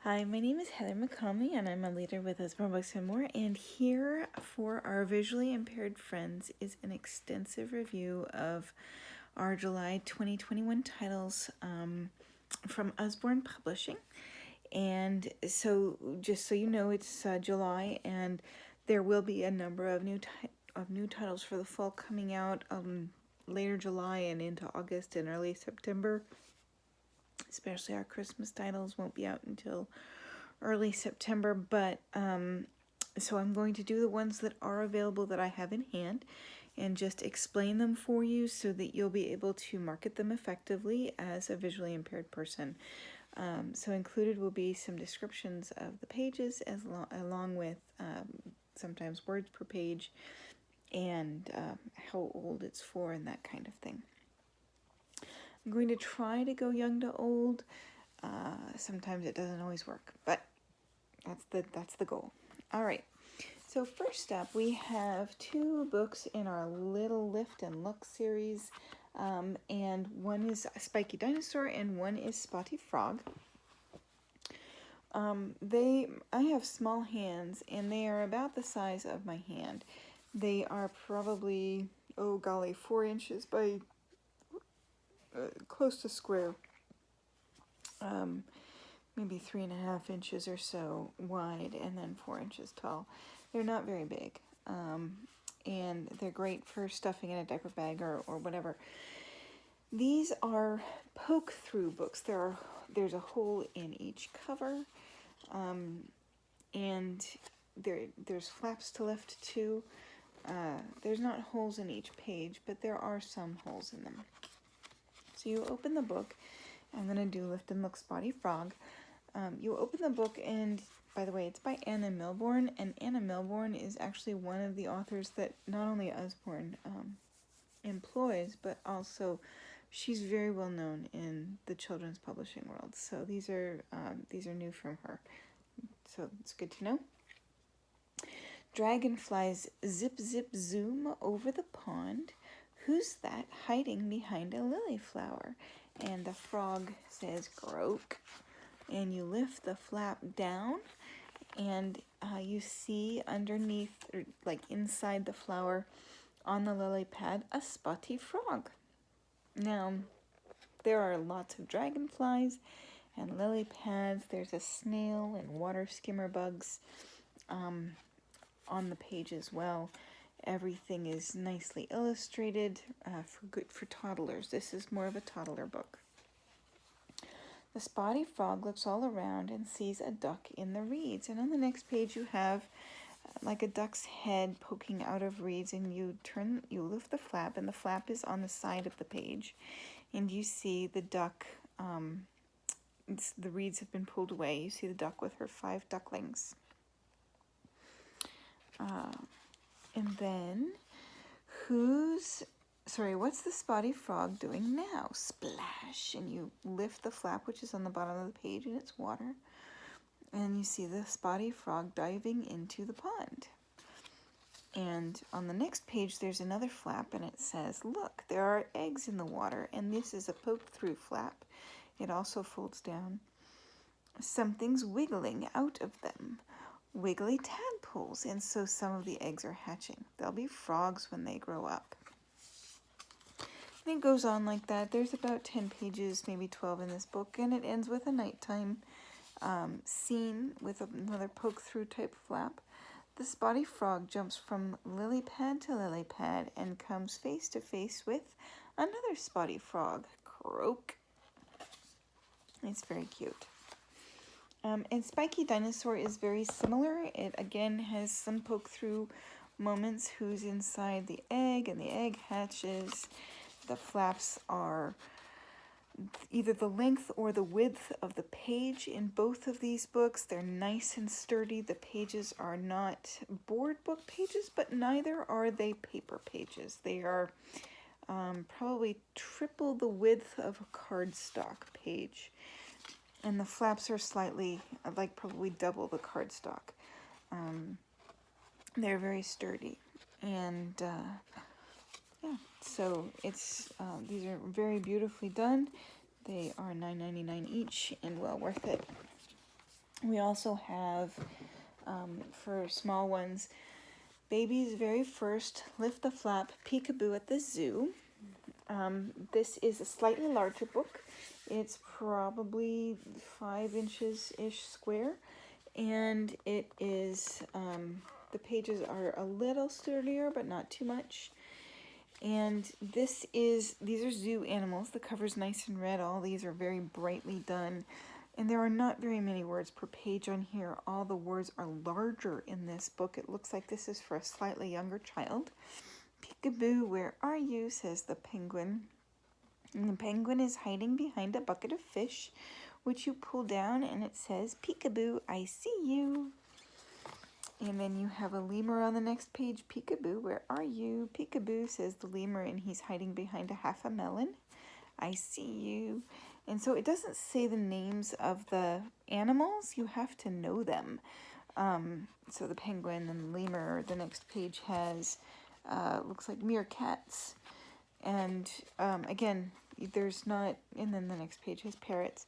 Hi, my name is Heather McComey, and I'm a leader with Usborne Books More. And here for our visually impaired friends is an extensive review of our July 2021 titles from Usborne Publishing. And so, just so you know, it's July, and there will be a number of new titles for the fall coming out later July and into August and early September. Especially our Christmas titles won't be out until early September, but so I'm going to do the ones that are available that I have in hand and just explain them for you so that you'll be able to market them effectively as a visually impaired person. So included will be some descriptions of the pages along with sometimes words per page and how old it's for and that kind of thing. I'm going to try to go young to old. Sometimes it doesn't always work, but that's the goal. All right. So first up, we have two books in our Little Lift and Look series, and one is Spiky Dinosaur and one is Spotty Frog. I have small hands, and they are about the size of my hand. They are probably, 4 inches by close to square, maybe 3.5 inches or so wide, and then 4 inches tall. They're not very big, and they're great for stuffing in a diaper bag or whatever. These are poke-through books. There's a hole in each cover, and there's flaps to lift too. There's not holes in each page, but there are some holes in them. So you open the book. I'm going to do Lift and Look Spotty Frog. You open the book, and by the way, it's by Anna Milbourne, and Anna Milbourne is actually one of the authors that not only Usborne employs, but also she's very well known in the children's publishing world. So these are new from her. So it's good to know. Dragonflies zip zip zoom over the pond. Who's that hiding behind a lily flower? And the frog says croak. And you lift the flap down, and you see underneath, or like inside the flower on the lily pad, a spotty frog. Now, there are lots of dragonflies and lily pads. There's a snail and water skimmer bugs on the page as well. Everything is nicely illustrated for toddlers. This is more of a toddler book. The spotty frog looks all around and sees a duck in the reeds. And on the next page you have like a duck's head poking out of reeds, and you lift the flap, and the flap is on the side of the page, and you see the duck. The reeds have been pulled away. You see the duck with her 5 ducklings. And then what's the spotty frog doing now? Splash! And you lift the flap, which is on the bottom of the page, and it's water. And you see the spotty frog diving into the pond. And on the next page, there's another flap, and it says, look, there are eggs in the water. And this is a poke-through flap. It also folds down. Something's wiggling out of them. Wiggly tadpoles, and so some of the eggs are hatching. They'll be frogs when they grow up. And it goes on like that. There's about 10 pages, maybe 12 in this book, and it ends with a nighttime scene with another poke-through type flap. The spotty frog jumps from lily pad to lily pad and comes face to face with another spotty frog. Croak. It's very cute. And Spiky Dinosaur is very similar. It again has some poke-through moments. Who's inside the egg, and the egg hatches. The flaps are either the length or the width of the page in both of these books. They're nice and sturdy. The pages are not board book pages, but neither are they paper pages. They are probably triple the width of a cardstock page. And the flaps are slightly, probably double the cardstock. They're very sturdy. And so it's these are very beautifully done. They are $9.99 each and well worth it. We also have, for small ones, Baby's Very First Lift the Flap Peekaboo at the Zoo. This is a slightly larger book. It's probably 5 inches-ish square, and it is, the pages are a little sturdier, but not too much. And these are zoo animals. The cover's nice and red. All these are very brightly done. And there are not very many words per page on here. All the words are larger in this book. It looks like this is for a slightly younger child. Peekaboo, where are you? Says the penguin. And the penguin is hiding behind a bucket of fish, which you pull down, and it says, Peekaboo, I see you. And then you have a lemur on the next page. Peekaboo, where are you? Peekaboo, says the lemur, and he's hiding behind a half a melon. I see you. And so it doesn't say the names of the animals. You have to know them. So the penguin and the lemur. The next page has, looks like meerkats. And again, there's not, and then the next page has parrots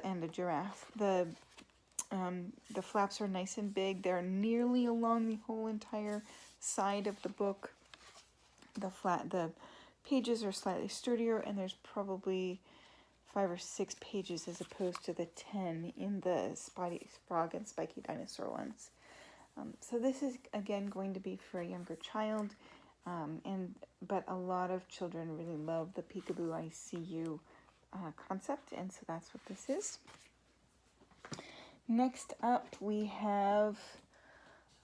and a giraffe. The flaps are nice and big. They're nearly along the whole entire side of the book. The pages are slightly sturdier, and there's probably 5 or 6 pages as opposed to the 10 in the Spotty Frog and Spiky Dinosaur ones. So this is again going to be for a younger child, but a lot of children really love the Peekaboo I See You concept, and so that's what this is. Next up we have,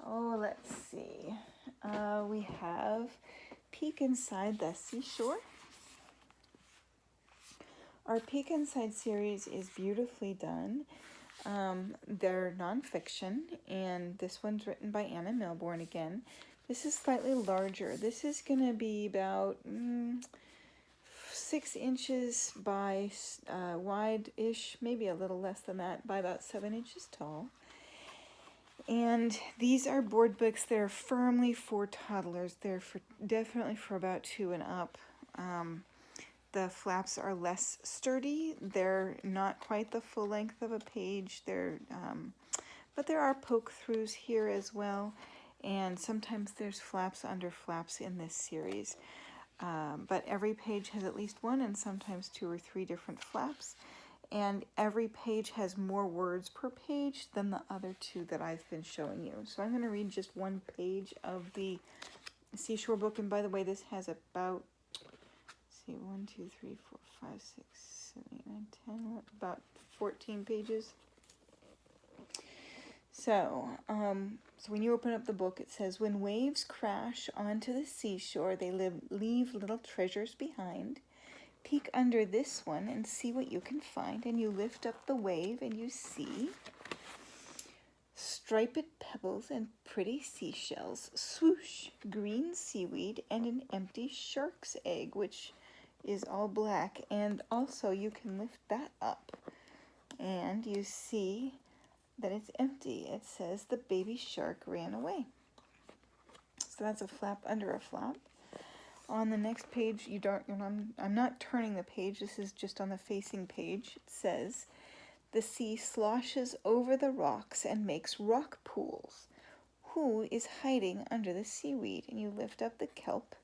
let's see, we have Peek Inside the Seashore. Our Peek Inside series is beautifully done. They're nonfiction, and this one's written by Anna Milbourne again. This is slightly larger. This is going to be about 6 inches by wide-ish, maybe a little less than that, by about 7 inches tall. And these are board books. They're firmly for toddlers. They're definitely for about 2 and up. The flaps are less sturdy. They're not quite the full length of a page. But there are poke-throughs here as well. And sometimes there's flaps under flaps in this series. But every page has at least 1 and sometimes 2 or 3 different flaps. And every page has more words per page than the other 2 that I've been showing you. So I'm going to read just 1 page of the Seashore book. And by the way, this has about, 1, 2, 3, 4, 5, 6, 7, 8, 9, 10, about 14 pages. So when you open up the book, it says, when waves crash onto the seashore, they leave little treasures behind. Peek under this one and see what you can find. And you lift up the wave and you see striped pebbles and pretty seashells, swoosh, green seaweed, and an empty shark's egg, which is all black. And also you can lift that up and you see that it's empty. It says the baby shark ran away. So that's a flap under a flap. On the next page, I'm not turning the page. This is just on the facing page. It says, the sea sloshes over the rocks and makes rock pools. Who is hiding under the seaweed? And you lift up the kelp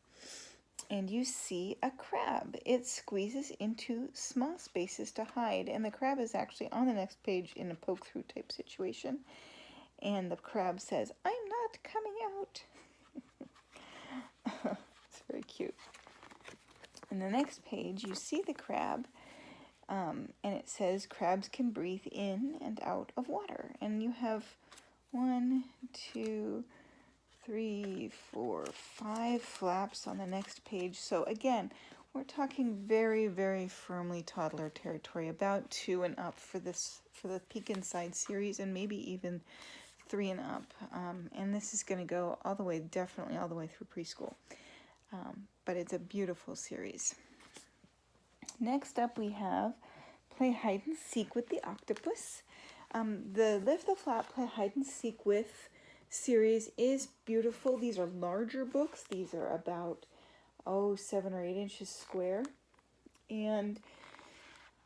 and you see a crab. It squeezes into small spaces to hide. And the crab is actually on the next page in a poke-through type situation. And the crab says, I'm not coming out. It's very cute. In the next page, you see the crab, and it says crabs can breathe in and out of water. And you have 1, 2, 3, 4, 5 flaps on the next page. So again, we're talking very, very firmly toddler territory, about 2 and up for the Peek Inside series, and maybe even 3 and up. And this is going to go definitely all the way through preschool. But it's a beautiful series. Next up we have Play Hide and Seek with the Octopus. The Lift the Flap Play Hide and Seek with series is beautiful. These are larger books. These are about 7 or 8 inches square. And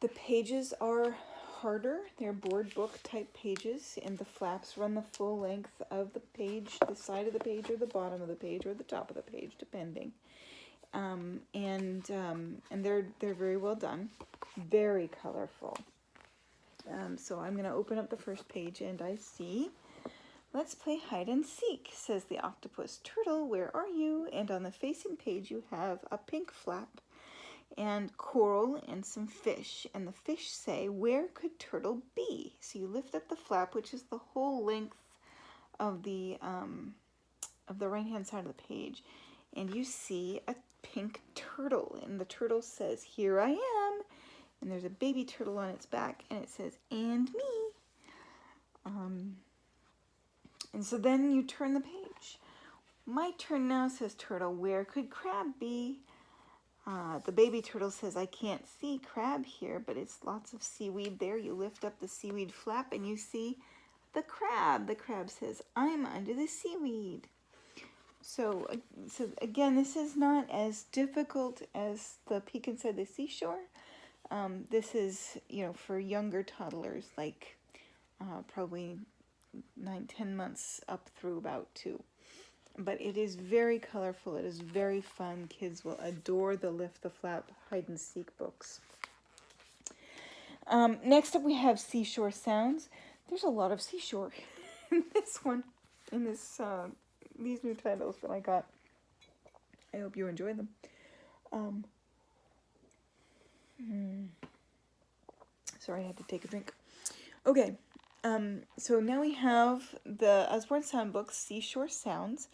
the pages are harder. They're board book type pages, and the flaps run the full length of the page, the side of the page or the bottom of the page or the top of the page, depending. And they're very well done, very colorful. So I'm going to open up the first page, and I see, "Let's play hide and seek," says the octopus. "Turtle, where are you?" And on the facing page you have a pink flap and coral and some fish. And the fish say, "Where could Turtle be?" So you lift up the flap, which is the whole length of the right-hand side of the page, and you see a pink turtle. And the turtle says, "Here I am." And there's a baby turtle on its back, and it says, "And me." And so then you turn the page. "My turn now," says Turtle. "Where could Crab be?" The baby turtle says, "I can't see Crab here, but it's lots of seaweed there." You lift up the seaweed flap and you see the crab. The crab says, "I'm under the seaweed." So again, this is not as difficult as the Peek Inside the Seashore. This is, for younger toddlers, like probably 9-10 months up through about 2. But it is very colorful. It is very fun. Kids will adore the Lift the Flap hide and seek books. Next up we have Seashore Sounds. There's a lot of seashore in this one, in these new titles that I got. I hope you enjoy them. Sorry, I had to take a drink. Okay. So now we have the Usborne Sound books, Seashore Sounds,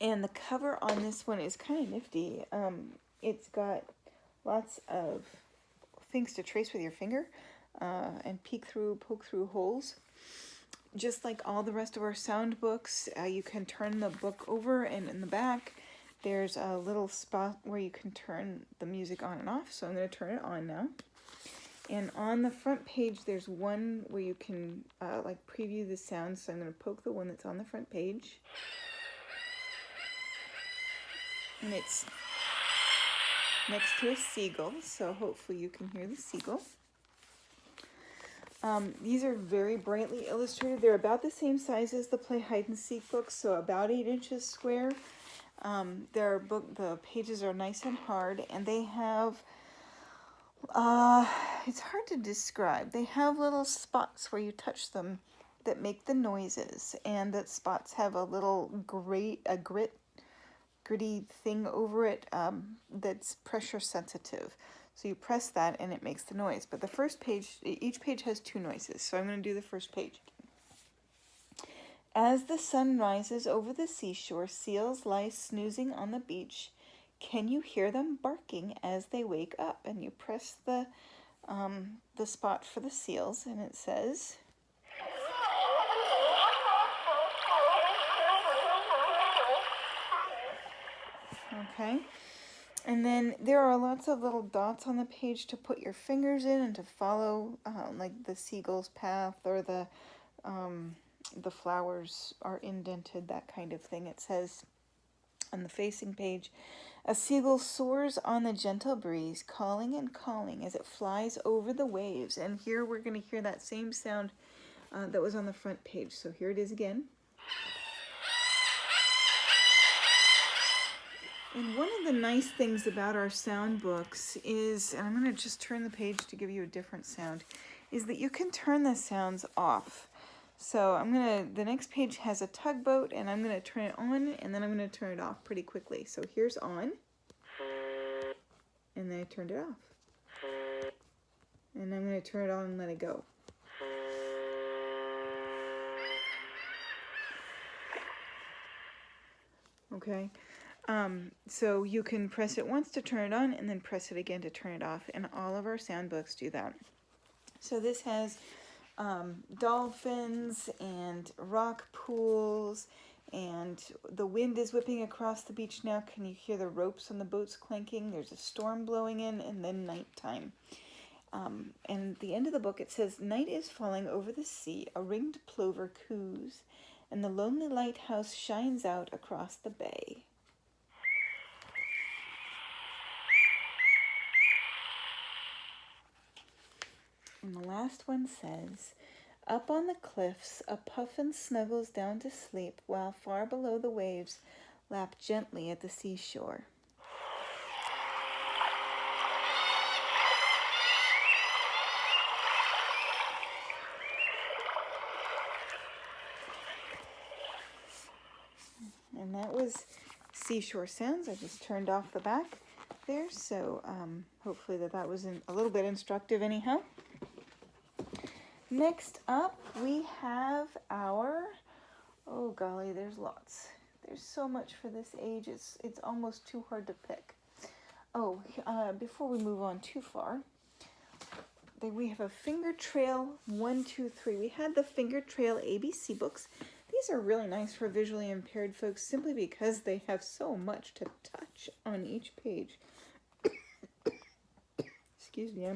and the cover on this one is kind of nifty. It's got lots of things to trace with your finger and poke through holes. Just like all the rest of our sound books, you can turn the book over, and in the back there's a little spot where you can turn the music on and off. So I'm going to turn it on now. And on the front page, there's one where you can preview the sounds. So I'm going to poke the one that's on the front page. And it's next to a seagull, so hopefully you can hear the seagull. These are very brightly illustrated. They're about the same size as the Play Hide and Seek books, so about 8 inches square. The pages are nice and hard, and they have... it's hard to describe. They have little spots where you touch them that make the noises, and that spots have a little gritty thing over it that's pressure sensitive. So you press that and it makes the noise. But the first page, each page has 2 noises. So I'm going to do the first page. "As the sun rises over the seashore, seals lie snoozing on the beach. Can you hear them barking as they wake up?" And you press the spot for the seals, and it says, okay. And then there are lots of little dots on the page to put your fingers in and to follow, like the seagull's path, or the flowers are indented, that kind of thing. It says on the facing page, "A seagull soars on the gentle breeze, calling and calling as it flies over the waves." And here we're going to hear that same sound that was on the front page. So here it is again. And one of the nice things about our sound books is, and I'm going to just turn the page to give you a different sound, is that you can turn the sounds off. So the next page has a tugboat, and I'm going to turn it on, and then I'm going to turn it off pretty quickly. So here's on, and then I turned it off. And I'm going to turn it on and let it go. Okay. So you can press it once to turn it on, and then press it again to turn it off, and all of our sound books do that. So this has dolphins and rock pools, and the wind is whipping across the beach now. Can you hear the ropes on the boats clanking? There's a storm blowing in, and then nighttime. And at the end of the book it says, "Night is falling over the sea, a ringed plover coos, and the lonely lighthouse shines out across the bay." And the last one says, up on the cliffs, a puffin snuggles down to sleep, while far below the waves lap gently at the seashore. And that was Seashore Sounds. I just turned off the back there, so hopefully that was a little bit instructive anyhow. Next up, we have our, oh golly, there's lots. There's so much for this age, it's almost too hard to pick. Oh, before we move on too far, we have a Finger Trail 1, 2, 3. We had the Finger Trail ABC books. These are really nice for visually impaired folks simply because they have so much to touch on each page. Excuse me,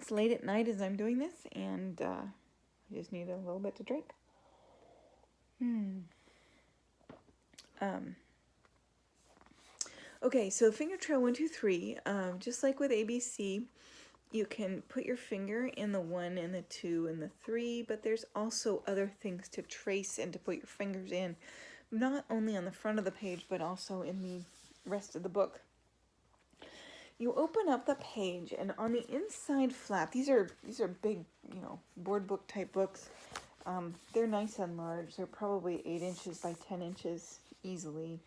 it's late at night as I'm doing this, and I just need a little bit to drink. Okay, so Finger Trail 1, 2, 3, just like with ABC, you can put your finger in the 1 and the 2 and the 3, but there's also other things to trace and to put your fingers in, not only on the front of the page, but also in the rest of the book. You open up the page, and on the inside flap, these are big, board book type books. They're nice and large. They're probably 8 inches by 10 inches easily,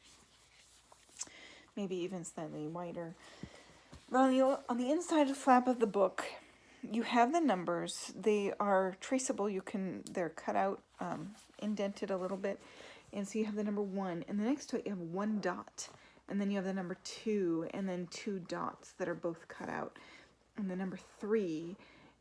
maybe even slightly wider. But on the inside flap of the book, you have the numbers. They are traceable. They're cut out, indented a little bit, and so you have the number 1, and the next to it you have 1 dot, and then you have the number 2, and then 2 dots that are both cut out, and the number 3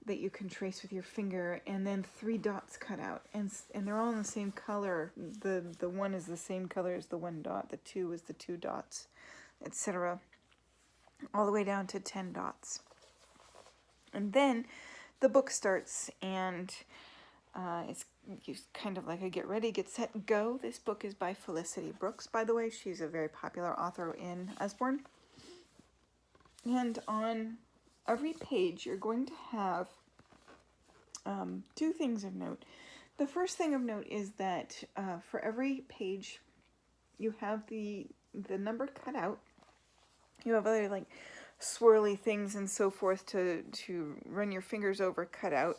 that you can trace with your finger, and then 3 dots cut out, and they're all in the same color. The 1 is the same color as the 1 dot. The 2 is the 2 dots, etc. All the way down to 10 dots. And then the book starts, and it's kind of like a get ready, get set, go. This book is by Felicity Brooks, by the way. She's a very popular author in Usborne. And on every page, you're going to have 2 things of note. The first thing of note is that for every page, you have the number cut out. You have other like swirly things and so forth to run your fingers over cut out.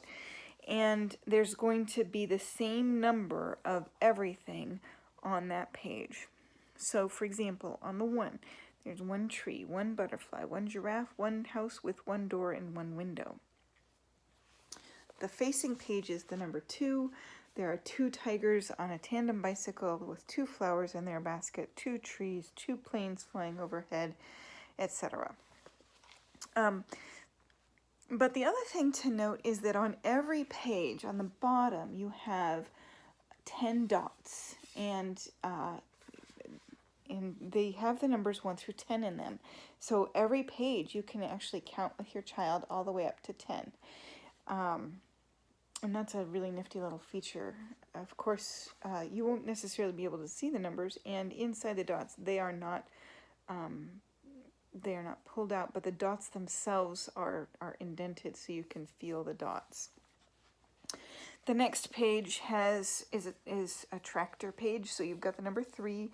And there's going to be the same number of everything on that page. So for example, on the 1, there's 1 tree, 1 butterfly, 1 giraffe, 1 house with 1 door and 1 window. The facing page is the number 2. There are 2 tigers on a tandem bicycle with 2 flowers in their basket, 2 trees, 2 planes flying overhead, etc. But the other thing to note is that on every page, on the bottom, you have 10 dots, and they have the numbers 1 through 10 in them. So every page you can actually count with your child all the way up to 10. And that's a really nifty little feature. Of course, you won't necessarily be able to see the numbers, and inside the dots, they are not pulled out, but the dots themselves are indented, so you can feel the dots. The next page is a tractor page, so you've got the number 3.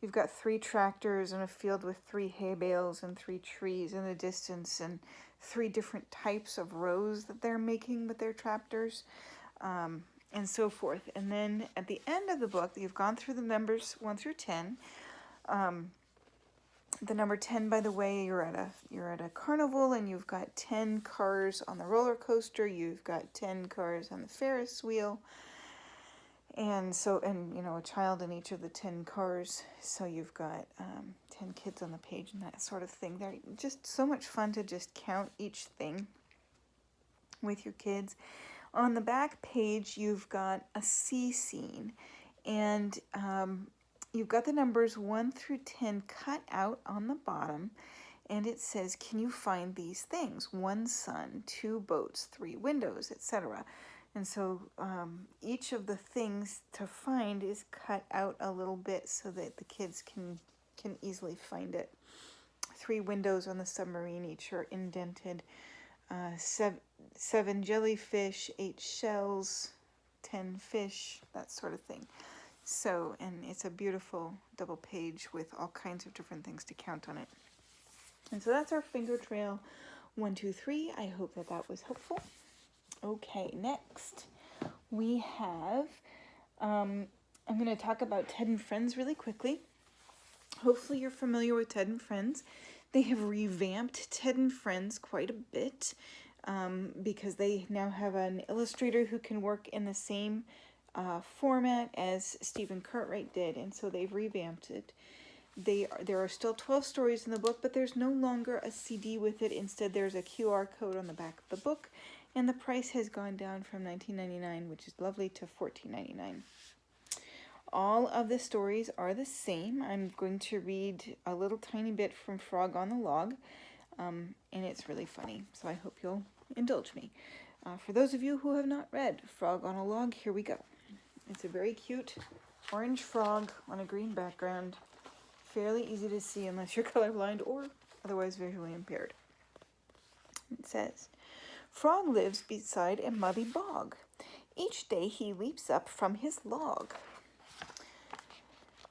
You've got 3 tractors in a field with 3 hay bales and 3 trees in the distance, and 3 different types of rows that they're making with their tractors, and so forth. And then at the end of the book, you've gone through the numbers 1 through 10. The number 10, by the way, you're at a carnival, and you've got 10 cars on the roller coaster. You've got 10 cars on the Ferris wheel, and a child in each of the 10 cars. So you've got 10 kids on the page and that sort of thing. They're just so much fun to just count each thing with your kids. On the back page, you've got a sea scene, and you've got the numbers 1 through 10 cut out on the bottom, and it says, can you find these things? 1 sun, 2 boats, 3 windows, etc. And so each of the things to find is cut out a little bit so that the kids can easily find it. 3 windows on the submarine, each are indented. seven jellyfish, 8 shells, 10 fish, that sort of thing. So, and it's a beautiful double page with all kinds of different things to count on it. And so that's our finger trail 1, 2, 3. I hope that that was helpful. Okay, next we have, I'm going to talk about Ted and Friends really quickly. Hopefully you're familiar with Ted and Friends. They have revamped Ted and Friends quite a bit because they now have an illustrator who can work in the same format as Stephen Cartwright did, and so they've revamped it. There are still 12 stories in the book, but there's no longer a CD with it. Instead, there's a QR code on the back of the book, and the price has gone down from $19.99, which is lovely, to $14.99. All of the stories are the same. I'm going to read a little tiny bit from Frog on the Log, and it's really funny, so I hope you'll indulge me. For those of you who have not read Frog on a Log, here we go. It's a very cute orange frog on a green background, fairly easy to see unless you're colorblind or otherwise visually impaired. It says, Frog lives beside a muddy bog. Each day he leaps up from his log.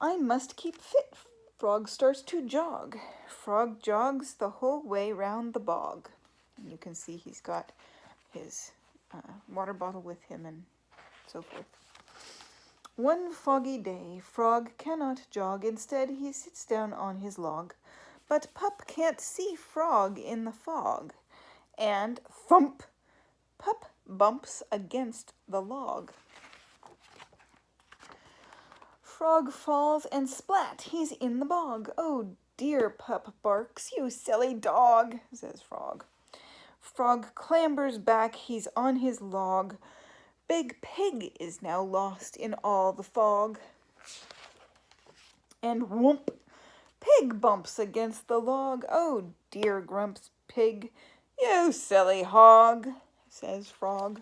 I must keep fit. Frog starts to jog. Frog jogs the whole way round the bog. And you can see he's got his water bottle with him and so forth. One foggy day, Frog cannot jog. Instead, he sits down on his log. But Pup can't see Frog in the fog. And thump! Pup bumps against the log. Frog falls and splat, he's in the bog. Oh dear, Pup barks, you silly dog, says Frog. Frog clambers back, he's on his log. Big Pig is now lost in all the fog. And whoomp, Pig bumps against the log. Oh dear, grumps Pig, you silly hog, says Frog.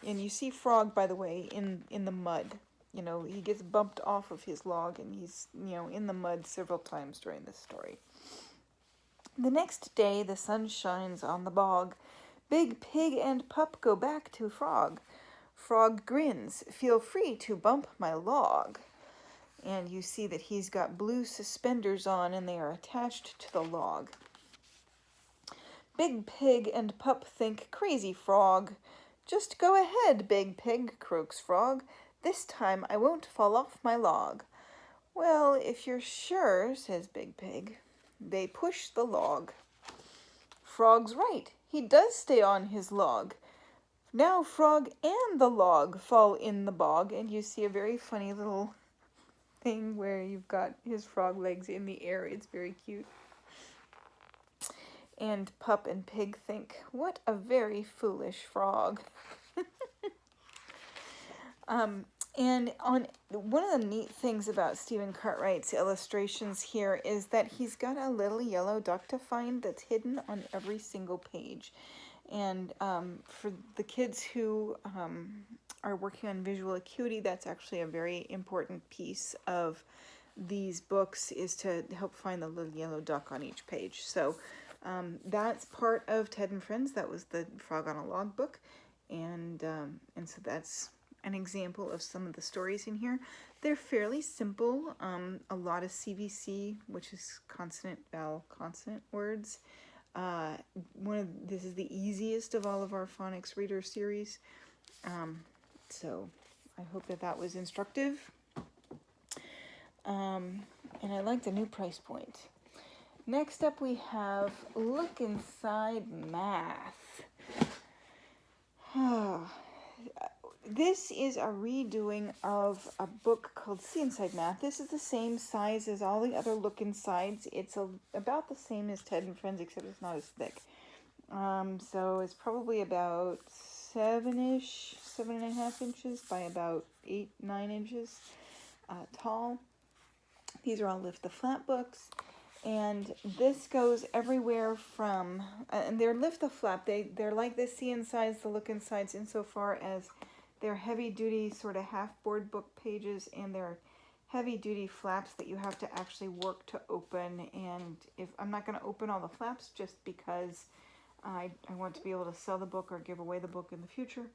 And you see Frog, by the way, in the mud. You know, he gets bumped off of his log and he's, in the mud several times during this story. The next day, the sun shines on the bog. Big Pig and Pup go back to Frog. Frog grins, feel free to bump my log. And you see that he's got blue suspenders on and they are attached to the log. Big Pig and Pup think, crazy Frog. Just go ahead, Big Pig, croaks Frog. This time I won't fall off my log. Well, if you're sure, says Big Pig. They push the log. Frog's right. He does stay on his log. Now Frog and the log fall in the bog, and you see a very funny little thing where you've got his frog legs in the air. It's very cute. And Pup and Pig think, what a very foolish frog. And on one of the neat things about Stephen Cartwright's illustrations here is that he's got a little yellow duck to find that's hidden on every single page. And for the kids who are working on visual acuity, that's actually a very important piece of these books, is to help find the little yellow duck on each page. So that's part of Ted and Friends. That was the Frog on a Log book. And so that's an example of some of the stories in here. They're fairly simple. A lot of CVC, which is consonant, vowel, consonant words. This is the easiest of all of our phonics reader series. So I hope that was instructive. And I like the new price point. Next up we have Look Inside Math. This is a redoing of a book called See Inside Math. This is the same size as all the other Look Insides. It's about the same as Ted and Friends, except it's not as thick. So it's probably about 7.5 inches by about 8-9 inches tall. These are all Lift the Flap books. And this goes everywhere from, and they're Lift the Flap. They're like the See Insides, the Look Insides, insofar as they're heavy-duty sort of half-board book pages, and they're heavy-duty flaps that you have to actually work to open. And if I'm not going to open all the flaps just because I want to be able to sell the book or give away the book in the future.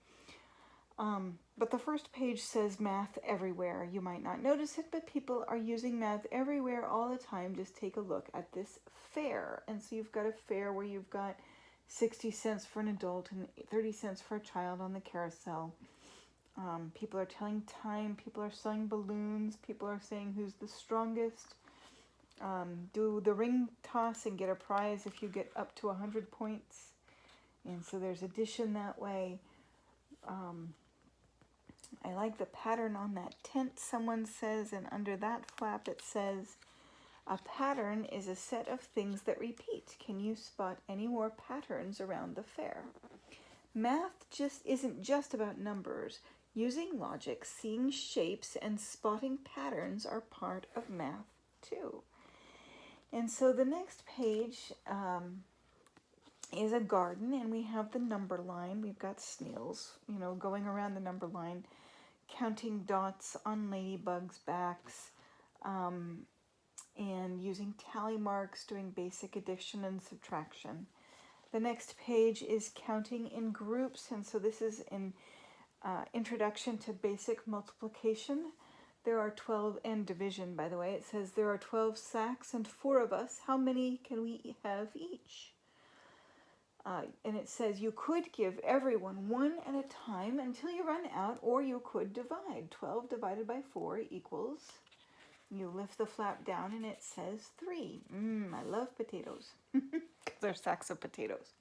But the first page says math everywhere. You might not notice it, but people are using math everywhere all the time. Just take a look at this fair. And so you've got a fair where you've got 60 cents for an adult and 30 cents for a child on the carousel. People are telling time. People are selling balloons. People are saying who's the strongest. Do the ring toss and get a prize if you get up to 100 points. And so there's addition that way. I like the pattern on that tent, someone says, and under that flap it says, a pattern is a set of things that repeat. Can you spot any more patterns around the fair? Math isn't just about numbers. Using logic, seeing shapes, and spotting patterns are part of math too. And so the next page is a garden, and we have the number line. We've got snails, going around the number line, counting dots on ladybugs' backs, and using tally marks, doing basic addition and subtraction. The next page is counting in groups, and so this is an introduction to basic multiplication. There are 12, and division, by the way. It says there are 12 sacks and 4 of us. How many can we have each? And it says you could give everyone one at a time until you run out, or you could divide. 12 divided by 4 equals, you lift the flap down and it says 3. I love potatoes, because they're sacks of potatoes.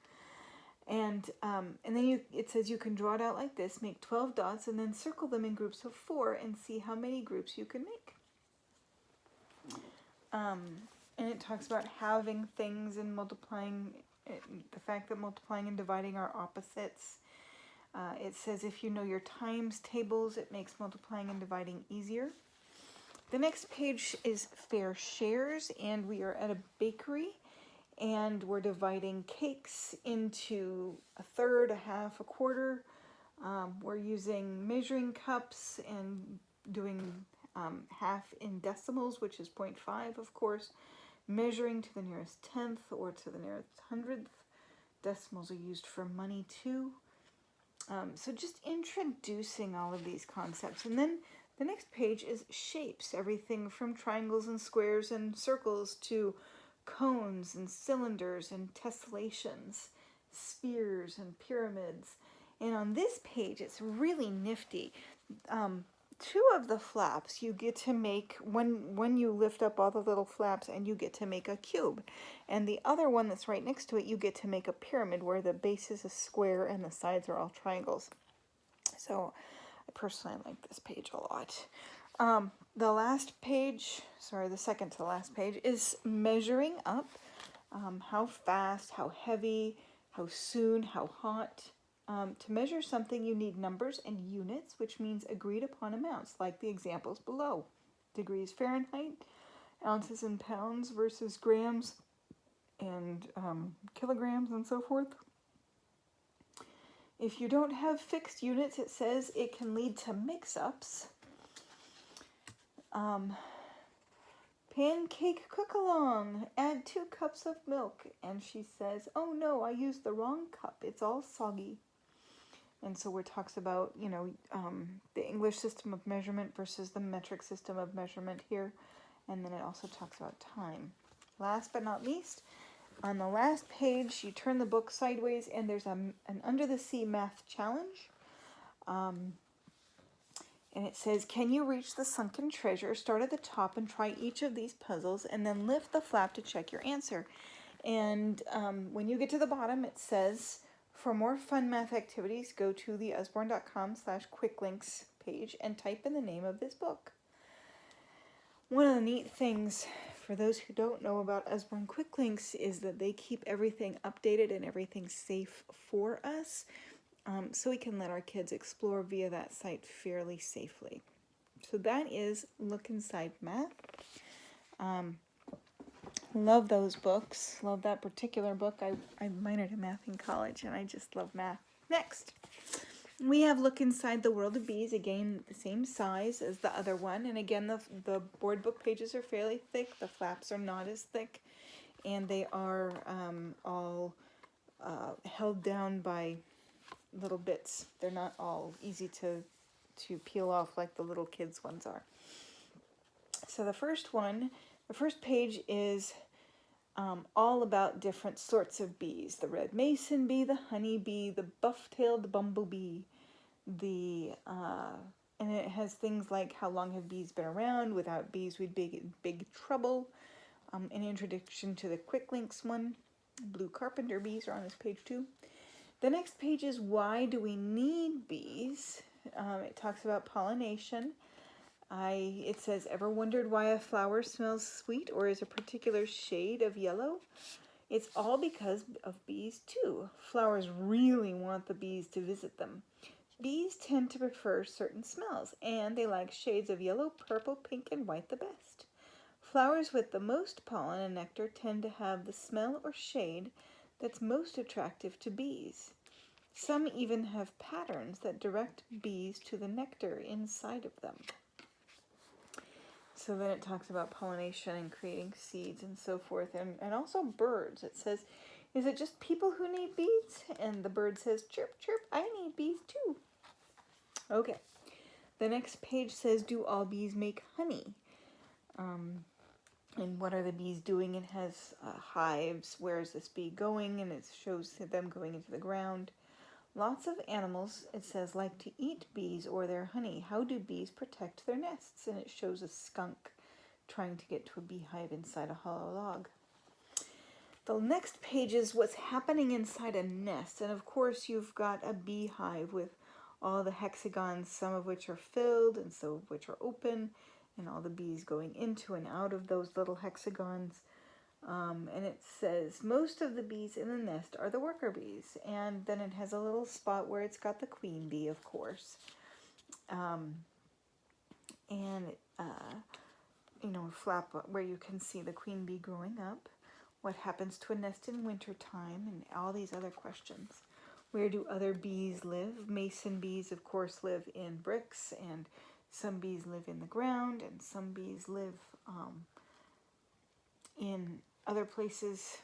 And then it says you can draw it out like this, make 12 dots, and then circle them in groups of 4 and see how many groups you can make. And it talks about halving things and multiplying, the fact that multiplying and dividing are opposites. It says if you know your times tables, it makes multiplying and dividing easier. The next page is fair shares, and we are at a bakery, and we're dividing cakes into a third, a half, a quarter. We're using measuring cups and doing half in decimals, which is 0.5, of course. Measuring to the nearest tenth or to the nearest hundredth. Decimals are used for money too. So just introducing all of these concepts. And then the next page is shapes. Everything from triangles and squares and circles to cones and cylinders and tessellations, spheres and pyramids. And on this page, it's really nifty. 2 of the flaps you get to make when you lift up all the little flaps, and you get to make a cube. And the other one that's right next to it, you get to make a pyramid where the base is a square and the sides are all triangles. So I personally like this page a lot. The last page, the second to the last page, is measuring up. How fast, how heavy, how soon, how hot. To measure something, you need numbers and units, which means agreed upon amounts, like the examples below. Degrees Fahrenheit, ounces and pounds versus grams and kilograms and so forth. If you don't have fixed units, it says it can lead to mix-ups. Pancake cook-along, add 2 cups of milk. And she says, oh no, I used the wrong cup, it's all soggy. And so it talks about, the English system of measurement versus the metric system of measurement here. And then it also talks about time. Last but not least, on the last page, you turn the book sideways and there's an under the sea math challenge. And it says, can you reach the sunken treasure? Start at the top and try each of these puzzles and then lift the flap to check your answer. And when you get to the bottom, it says, for more fun math activities, go to the usborne.com/quicklinks page and type in the name of this book. One of the neat things, for those who don't know about Usborne Quicklinks, is that they keep everything updated and everything safe for us, so we can let our kids explore via that site fairly safely. So that is Look Inside Math. Love those books. Love that particular book. I minored in math in college, and I just love math. Next, we have Look Inside the World of Bees. Again, the same size as the other one. And again, the board book pages are fairly thick. The flaps are not as thick. And they are all held down by little bits. They're not all easy to peel off like the little kids ones are. So the first page is all about different sorts of bees. The red mason bee, the honey bee, the buff-tailed bumblebee, and it has things like how long have bees been around, without bees we'd be in big trouble, an introduction to the quicklinks one. Blue carpenter bees are on this page too. The next page is why do we need bees? It talks about pollination. It says, ever wondered why a flower smells sweet or is a particular shade of yellow? It's all because of bees too. Flowers really want the bees to visit them. Bees tend to prefer certain smells, and they like shades of yellow, purple, pink, and white the best. Flowers with the most pollen and nectar tend to have the smell or shade that's most attractive to bees. Some even have patterns that direct bees to the nectar inside of them. So then it talks about pollination and creating seeds and so forth, and also birds. It says, is it just people who need bees? And the bird says, chirp, chirp, I need bees too. Okay. The next page says, do all bees make honey? And what are the bees doing? It has hives. Where is this bee going? And it shows them going into the ground. Lots of animals, it says, like to eat bees or their honey. How do bees protect their nests? And it shows a skunk trying to get to a beehive inside a hollow log. The next page is what's happening inside a nest. And of course, you've got a beehive with all the hexagons, some of which are filled and some of which are open, and all the bees going into and out of those little hexagons. And it says most of the bees in the nest are the worker bees, and then it has a little spot where it's got the queen bee, of course, a flap where you can see the queen bee growing up, what happens to a nest in wintertime, and all these other questions. Where do other bees live? Mason bees, of course, live in bricks, and some bees live in the ground, and some bees live in other places.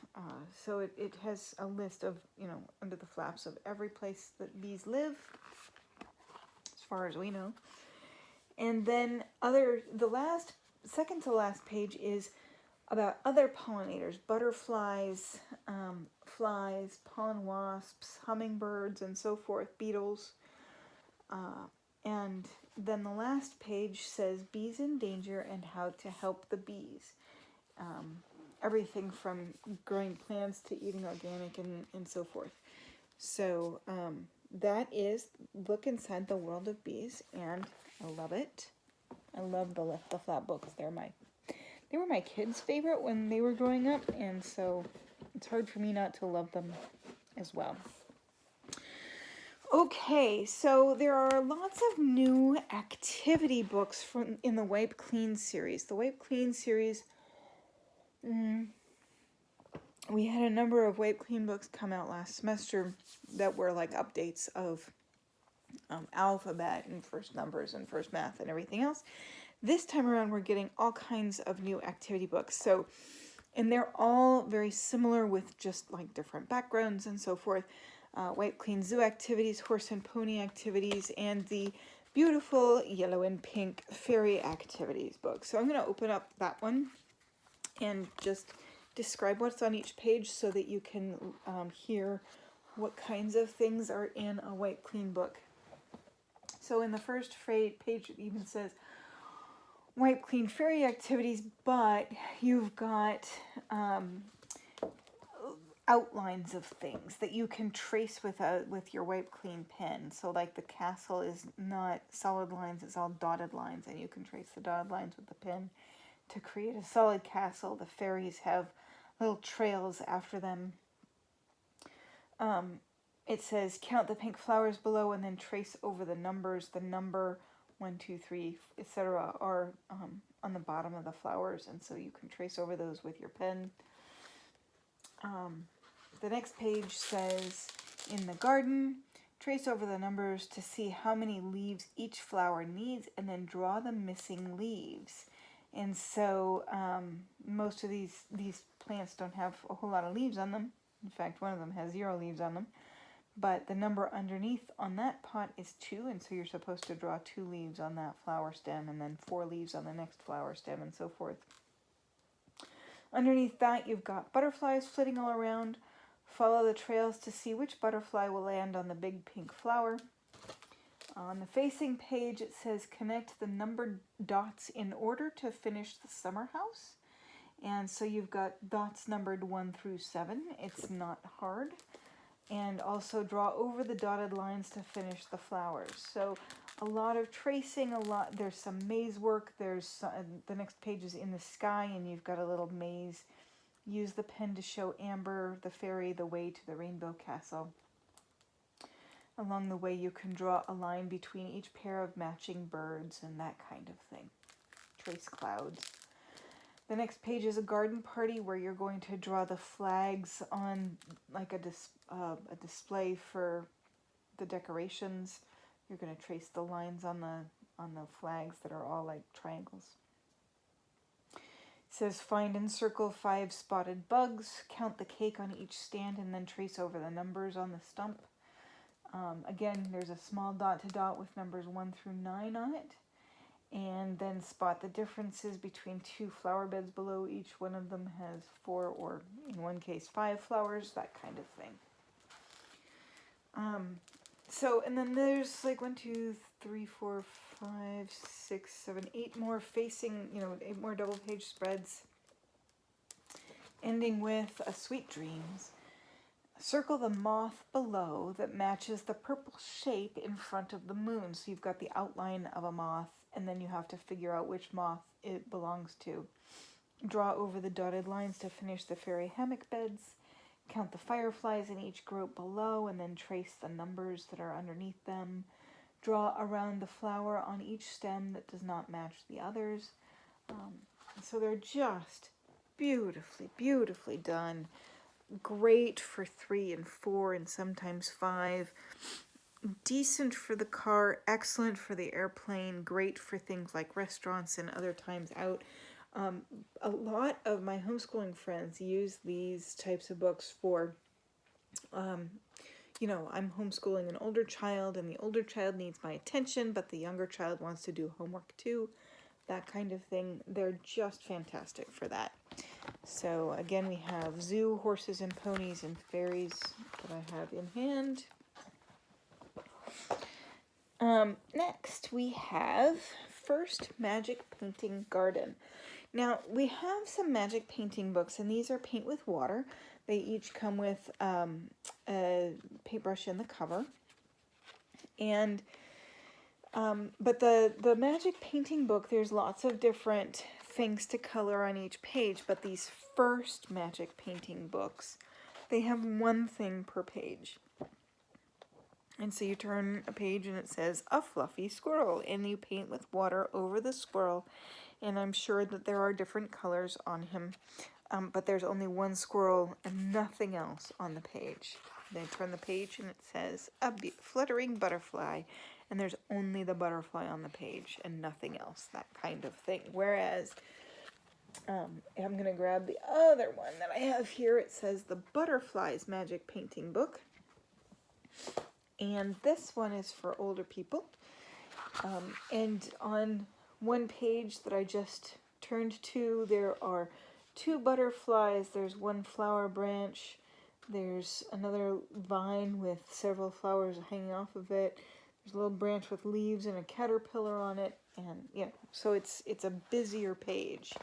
So it has a list of, under the flaps of every place that bees live, as far as we know. And then second to last page is about other pollinators, butterflies, flies, pollen wasps, hummingbirds, and so forth, beetles. And then the last page says bees in danger and how to help the bees. Everything from growing plants to eating organic and so forth. So that is Look Inside the World of Bees, and I love it. I love the flap books. They were my kids' favorite when they were growing up, and so it's hard for me not to love them as well. Okay, so there are lots of new activity books in the Wipe Clean series. The Wipe Clean series, we had a number of Wipe Clean books come out last semester that were like updates of alphabet and first numbers and first math and everything else. This time around, we're getting all kinds of new activity books. And they're all very similar with just like different backgrounds and so forth. Wipe Clean Zoo activities, horse and pony activities, and the beautiful yellow and pink fairy activities book. So I'm going to open up that one and just describe what's on each page so that you can hear what kinds of things are in a Wipe Clean book. So in the first page, it even says Wipe Clean fairy activities, but you've got outlines of things that you can trace with your Wipe Clean pen. So like the castle is not solid lines, it's all dotted lines, and you can trace the dotted lines with the pen to create a solid castle. The fairies have little trails after them. It says count the pink flowers below and then trace over the numbers. The number 1, 2, 3, etc. are on the bottom of the flowers, and so you can trace over those with your pen. The next page says, in the garden, trace over the numbers to see how many leaves each flower needs, and then draw the missing leaves. And so most of these plants don't have a whole lot of leaves on them. In fact, one of them has 0 leaves on them. But the number underneath on that pot is 2, and so you're supposed to draw 2 leaves on that flower stem, and then 4 leaves on the next flower stem, and so forth. Underneath that, you've got butterflies flitting all around. Follow the trails to see which butterfly will land on the big pink flower. On the facing page, it says connect the numbered dots in order to finish the summer house. And so you've got dots numbered 1 through 7. It's not hard. And also draw over the dotted lines to finish the flowers. So a lot of tracing, there's some maze work. There's the next page is in the sky, and you've got a little maze. Use the pen to show Amber, the fairy, the way to the rainbow castle. Along the way, you can draw a line between each pair of matching birds and that kind of thing. Trace clouds. The next page is a garden party where you're going to draw the flags on like a display for the decorations. You're going to trace the lines on the flags that are all like triangles. It says find and circle 5 spotted bugs, count the cake on each stand, and then trace over the numbers on the stump. Again, there's a small dot to dot with numbers 1 through 9 on it. And then spot the differences between 2 flower beds below. Each one of them has 4 or, in one case, 5 flowers, that kind of thing. And then there's like 1, 2, 3, 4, 5, 6, 7, 8 more facing, 8 more double page spreads, ending with a sweet dreams. Circle the moth below that matches the purple shape in front of the moon. So you've got the outline of a moth, and then you have to figure out which moth it belongs to. Draw over the dotted lines to finish the fairy hammock beds. Count the fireflies in each group below, and then trace the numbers that are underneath them. Draw around the flower on each stem that does not match the others. So they're just beautifully, beautifully done. Great for 3 and 4 and sometimes 5. Decent for the car, excellent for the airplane, great for things like restaurants and other times out. A lot of my homeschooling friends use these types of books for, I'm homeschooling an older child, and the older child needs my attention, but the younger child wants to do homework too. That kind of thing. They're just fantastic for that. So again, we have zoo, horses and ponies, and fairies that I have in hand. Next, we have First Magic Painting Garden. Now, we have some magic painting books, and these are paint with water. They each come with a paintbrush in the cover. And but the magic painting book, there's lots of different things to color on each page, but these first magic painting books, they have 1 thing per page. And so you turn a page and it says a fluffy squirrel, and you paint with water over the squirrel. And I'm sure that there are different colors on him, but there's only 1 squirrel and nothing else on the page. Then turn the page and it says a fluttering butterfly, and there's only the butterfly on the page and nothing else, that kind of thing. Whereas, I'm going to grab the other one that I have here. It says the Butterflies Magic Painting Book. And this one is for older people. And on 1 page that I just turned to, there are 2 butterflies. There's 1 flower branch. There's another vine with several flowers hanging off of it. There's a little branch with leaves and a caterpillar on it. And so it's a busier page.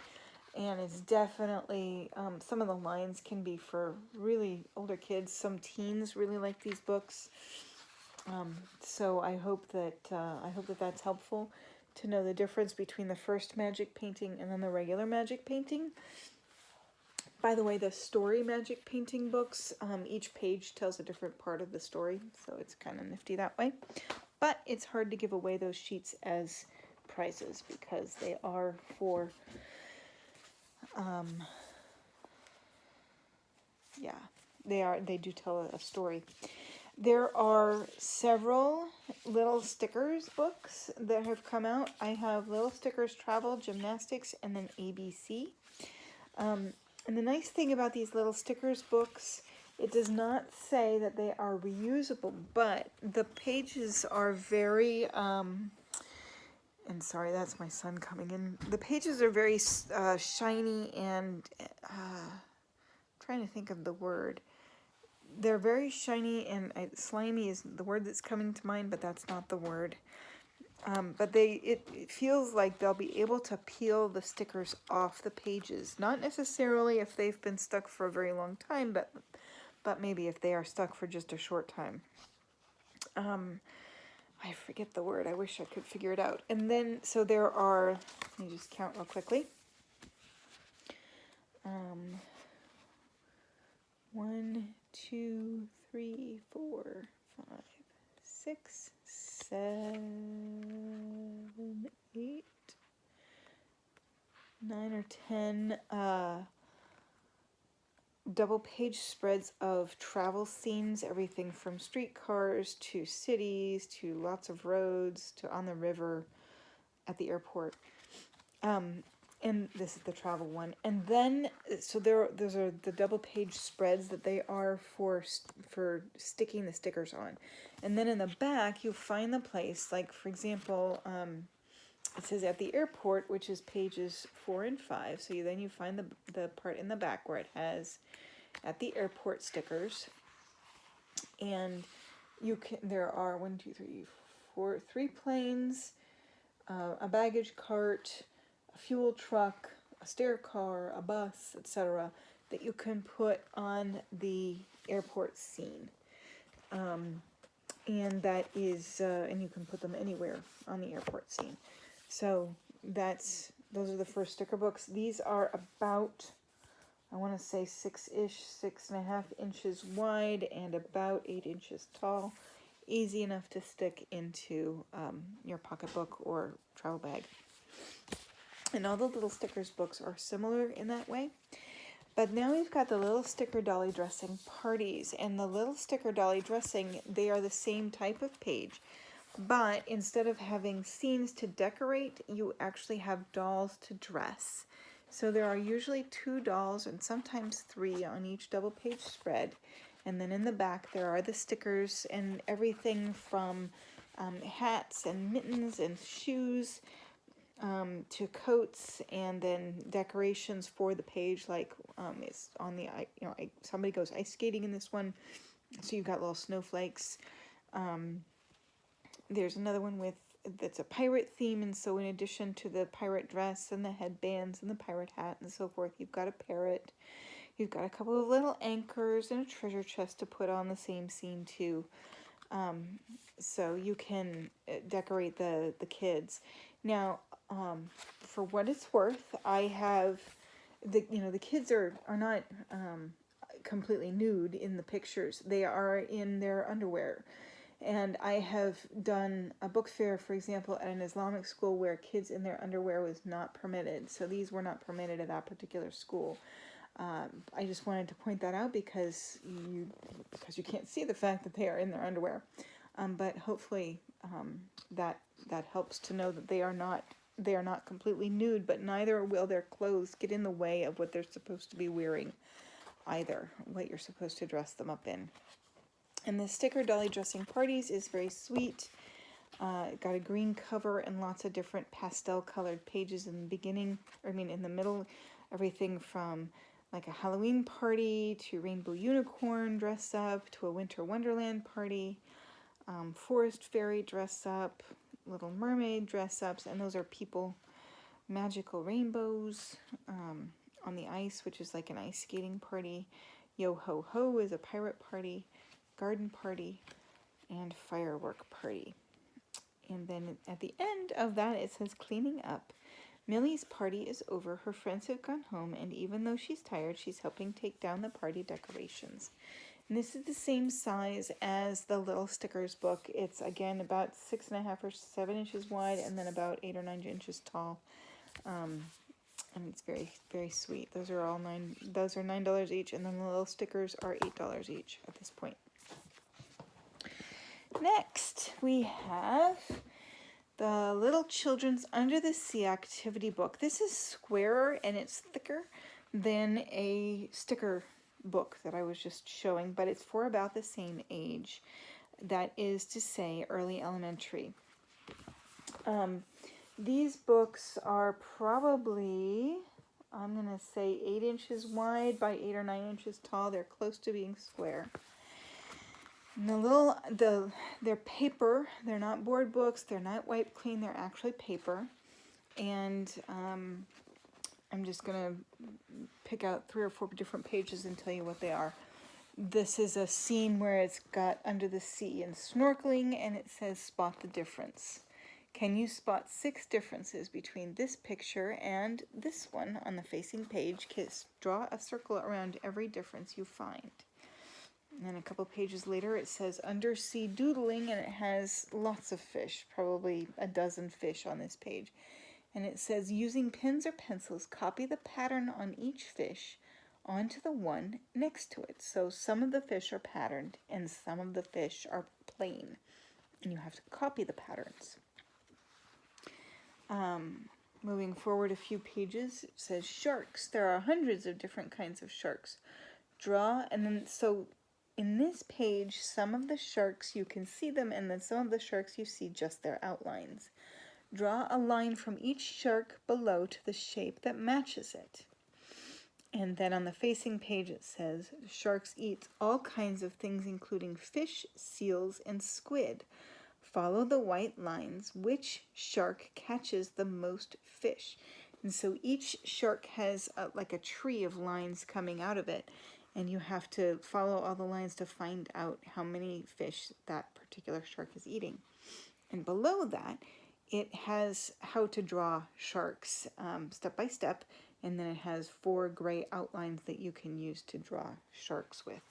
And it's definitely, some of the lines can be for really older kids. Some teens really like these books. So I hope that that's helpful to know the difference between the first magic painting and then the regular magic painting. By the way, the story magic painting books, each page tells a different part of the story, so it's kind of nifty that way. But it's hard to give away those sheets as prizes because they are for, they do tell a story. There are several Little Stickers books that have come out. I have Little Stickers Travel, Gymnastics, and then ABC. And the nice thing about these Little Stickers books It does not say that they are reusable, but the pages are very, and sorry, that's my son coming in. The pages are very shiny and, trying to think of the word. They're very shiny and slimy is the word that's coming to mind, but that's not the word. But it feels like they'll be able to peel the stickers off the pages. Not necessarily if they've been stuck for a very long time, but maybe if they are stuck for just a short time. I forget the word. I wish I could figure it out. And then, so there are, let me just count real quickly. 1, 2, 3, 4, 5, 6, 7, 8, 9 or 10 double page spreads of travel scenes, everything from streetcars to cities to lots of roads to on the river, at the airport. And this is the travel one. And then, so those are the double page spreads that they are for sticking the stickers on. And then in the back, you'll find the place, like for example, it says at the airport, which is pages 4 and 5. So then you find the part in the back where it has at the airport stickers. And there are 3 planes, a baggage cart, a fuel truck, a stair car, a bus, etc., that you can put on the airport scene. And that is, and you can put them anywhere on the airport scene. So those are the first sticker books. These are about, I want to say 6.5 inches wide and about 8 inches tall. Easy enough to stick into your pocketbook or travel bag. And all the little stickers books are similar in that way. But now we've got the little sticker dolly dressing parties. And the little sticker dolly dressing, they are the same type of page. But instead of having scenes to decorate, you actually have dolls to dress. So there are usually 2 dolls and sometimes 3 on each double page spread. And then in the back there are the stickers and everything from hats and mittens and shoes to coats, and then decorations for the page, like it's on the, somebody goes ice skating in this one, so you've got little snowflakes. There's another one that's a pirate theme, and so in addition to the pirate dress and the headbands and the pirate hat and so forth, you've got a parrot. You've got a couple of little anchors and a treasure chest to put on the same scene too. So you can decorate the kids. Now, for what it's worth, I have the kids are not completely nude in the pictures. They are in their underwear. And I have done a book fair, for example, at an Islamic school where kids in their underwear was not permitted. So these were not permitted at that particular school. I just wanted to point that out because you can't see the fact that they are in their underwear. But hopefully that helps to know that they are not completely nude, but neither will their clothes get in the way of what they're supposed to be wearing either, what you're supposed to dress them up in. And the sticker dolly dressing parties is very sweet. It got a green cover and lots of different pastel colored pages in the beginning, in the middle. Everything from like a Halloween party to rainbow unicorn dress up to a winter wonderland party, forest fairy dress up, little mermaid dress ups, and those are people, magical rainbows on the ice, which is like an ice skating party. Yo ho ho is a pirate party, garden party, and firework party. And then at the end of that it says cleaning up. Millie's party is over, her friends have gone home, and even though she's tired, she's helping take down the party decorations. And this is the same size as the little stickers book. It's again about 6.5 or 7 inches wide and then about 8 or 9 inches tall. And it's very, very sweet. Those are $9 each, and then the little stickers are $8 each at this point. Next, we have the Little Children's Under the Sea activity book. This is squarer and it's thicker than a sticker book that I was just showing, but it's for about the same age. That is to say, early elementary. These books are probably, I'm going to say 8 inches wide by 8 or 9 inches tall. They're close to being square. And they're paper. They're not board books. They're not wiped clean. They're actually paper. And I'm just going to pick out 3 or 4 different pages and tell you what they are. This is a scene where it's got under the sea and snorkeling, and it says spot the difference. Can you spot 6 differences between this picture and this one on the facing page? Draw a circle around every difference you find. And then a couple pages later it says undersea doodling, and it has lots of fish, probably a dozen fish on this page. And it says using pens or pencils, copy the pattern on each fish onto the one next to it. So some of the fish are patterned and some of the fish are plain. And you have to copy the patterns. Moving forward a few pages, it says sharks. There are hundreds of different kinds of sharks. Draw, and then so in this page, some of the sharks you can see them, and then some of the sharks you see just their outlines. Draw a line from each shark below to the shape that matches it. And then on the facing page it says, sharks eat all kinds of things including fish, seals, and squid. Follow the white lines. Which shark catches the most fish? And so each shark has like a tree of lines coming out of it, and you have to follow all the lines to find out how many fish that particular shark is eating. And below that, it has how to draw sharks step by step, and then it has 4 gray outlines that you can use to draw sharks with.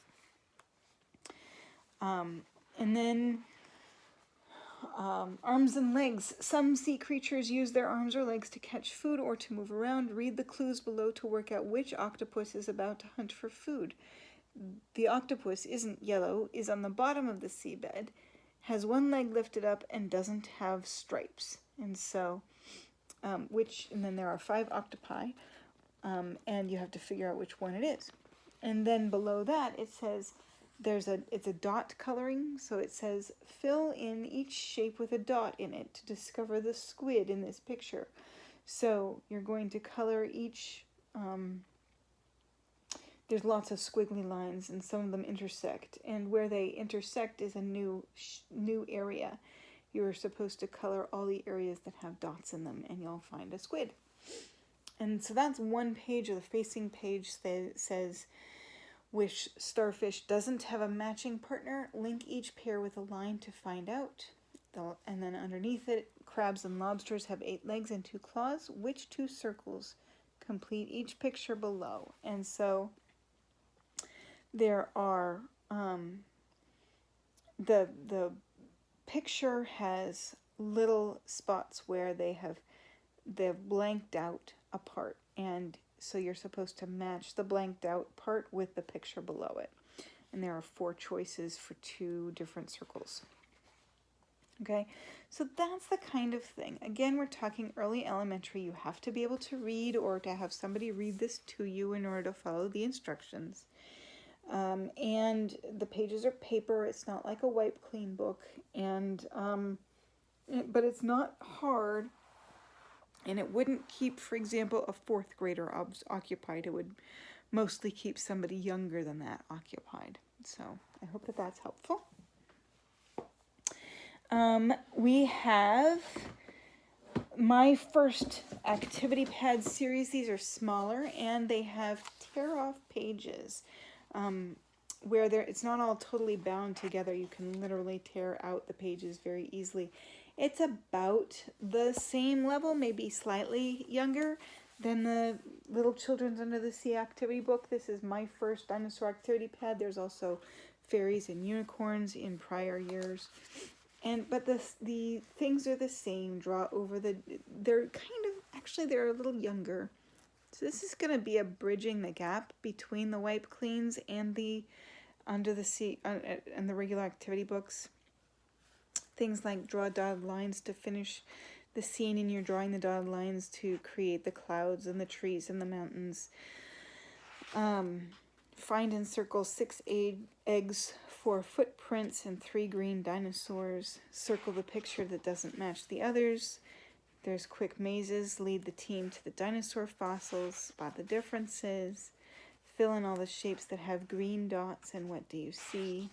And then arms and legs. Some sea creatures use their arms or legs to catch food or to move around. Read the clues below to work out which octopus is about to hunt for food. The octopus isn't yellow, is on the bottom of the seabed, has one leg lifted up, and doesn't have stripes. And so, and then there are 5 octopi, and you have to figure out which one it is. And then below that it says, it's a dot coloring, so it says fill in each shape with a dot in it to discover the squid in this picture. So you're going to color each, there's lots of squiggly lines and some of them intersect, and where they intersect is a new area. You're supposed to color all the areas that have dots in them, and you'll find a squid. And so that's one page of the facing page that says which starfish doesn't have a matching partner. Link each pair with a line to find out. And then underneath it, crabs and lobsters have 8 legs and 2 claws. Which 2 circles complete each picture below? And so there are, the picture has little spots where they've blanked out a part, and so you're supposed to match the blanked out part with the picture below it. And there are 4 choices for 2 different circles. Okay, so that's the kind of thing. Again, we're talking early elementary. You have to be able to read or to have somebody read this to you in order to follow the instructions. And the pages are paper. It's not like a wipe clean book, and but it's not hard. And it wouldn't keep, for example, a 4th grader occupied. It would mostly keep somebody younger than that occupied. So I hope that that's helpful. We have my first activity pad series. These are smaller, and they have tear-off pages where it's not all totally bound together. You can literally tear out the pages very easily. It's about the same level, maybe slightly younger than the Little Children's Under the Sea activity book. This is my first dinosaur activity pad. There's also fairies and unicorns in prior years. But the things are the same. Draw over they're a little younger. So this is going to be a bridging the gap between the wipe cleans and the Under the Sea and the regular activity books. Things like draw dotted lines to finish the scene, and you're drawing the dotted lines to create the clouds and the trees and the mountains. Find and circle 6 eggs, 4 footprints, and 3 green dinosaurs. Circle the picture that doesn't match the others. There's quick mazes. Lead the team to the dinosaur fossils. Spot the differences. Fill in all the shapes that have green dots, and what do you see?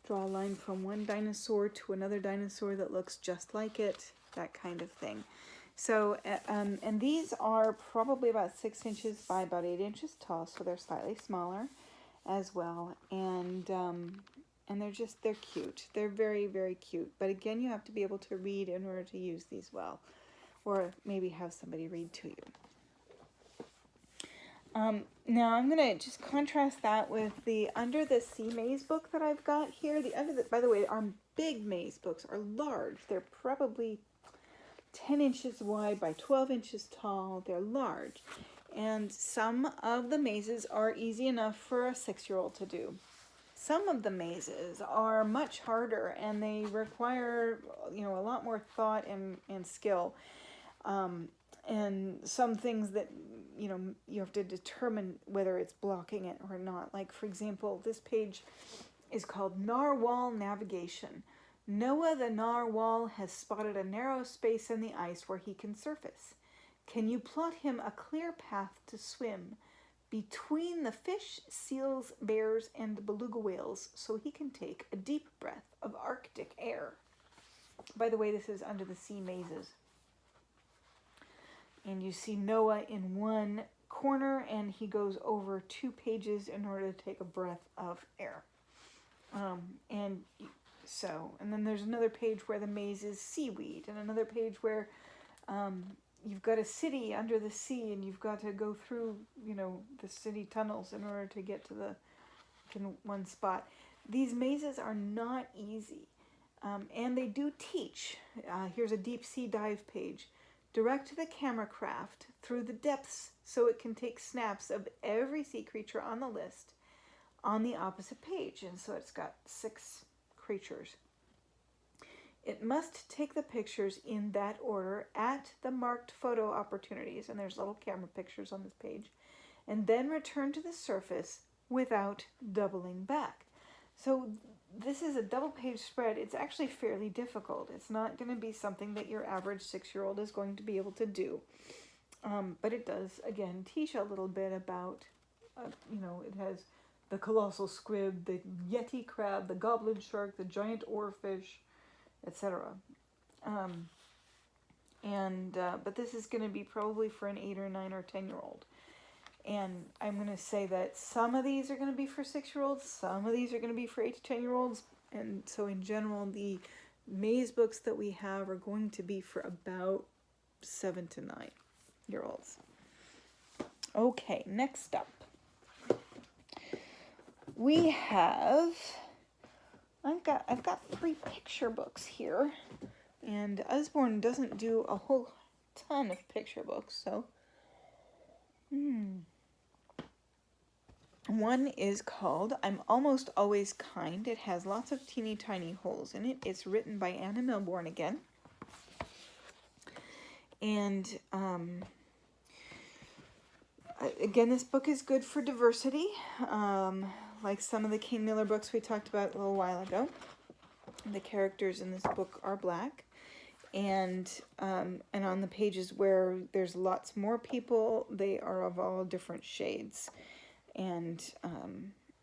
Draw a line from one dinosaur to another dinosaur that looks just like it. That kind of thing. So, and these are probably about 6 inches by about 8 inches tall, so they're slightly smaller as well. And they're cute. They're very, very cute. But again, you have to be able to read in order to use these well, or maybe have somebody read to you. Now I'm going to just contrast that with the Under the Sea maze book that I've got here. By the way, our big maze books are large. They're probably 10 inches wide by 12 inches tall. They're large. And some of the mazes are easy enough for a 6-year-old to do. Some of the mazes are much harder, and they require, a lot more thought and skill. And some things that, you have to determine whether it's blocking it or not. Like, for example, this page is called Narwhal Navigation. Noah the narwhal has spotted a narrow space in the ice where he can surface. Can you plot him a clear path to swim between the fish, seals, bears, and beluga whales so he can take a deep breath of Arctic air? By the way, this is Under the Sea mazes. And you see Noah in one corner, and he goes over 2 pages in order to take a breath of air. And then there's another page where the maze is seaweed, and another page where you've got a city under the sea, and you've got to go through, the city tunnels in order to get to one spot. These mazes are not easy, and they do teach. Here's a deep sea dive page. Direct the camera craft through the depths so it can take snaps of every sea creature on the list on the opposite page. And so it's got 6 creatures. It must take the pictures in that order at the marked photo opportunities, and there's little camera pictures on this page, and then return to the surface without doubling back. So this is a double page spread. It's actually fairly difficult. It's not going to be something that your average 6-year-old is going to be able to do. But it does, again, teach a little bit about, it has the colossal squid, the yeti crab, the goblin shark, the giant oarfish, etc. But this is going to be probably for an 8 or 9 or 10-year-old. And I'm going to say that some of these are going to be for 6-year-olds, some of these are going to be for 8 to 10-year-olds. And so in general, the maze books that we have are going to be for about 7 to 9-year-olds. Okay, next up. We have, I've got 3 picture books here. And Usborne doesn't do a whole ton of picture books, so One is called I'm Almost Always Kind. It has lots of teeny tiny holes in it. It's written by Anna Milbourne again. And again, this book is good for diversity, like some of the Kane Miller books we talked about a little while ago. The characters in this book are black. And on the pages where there's lots more people, they are of all different shades and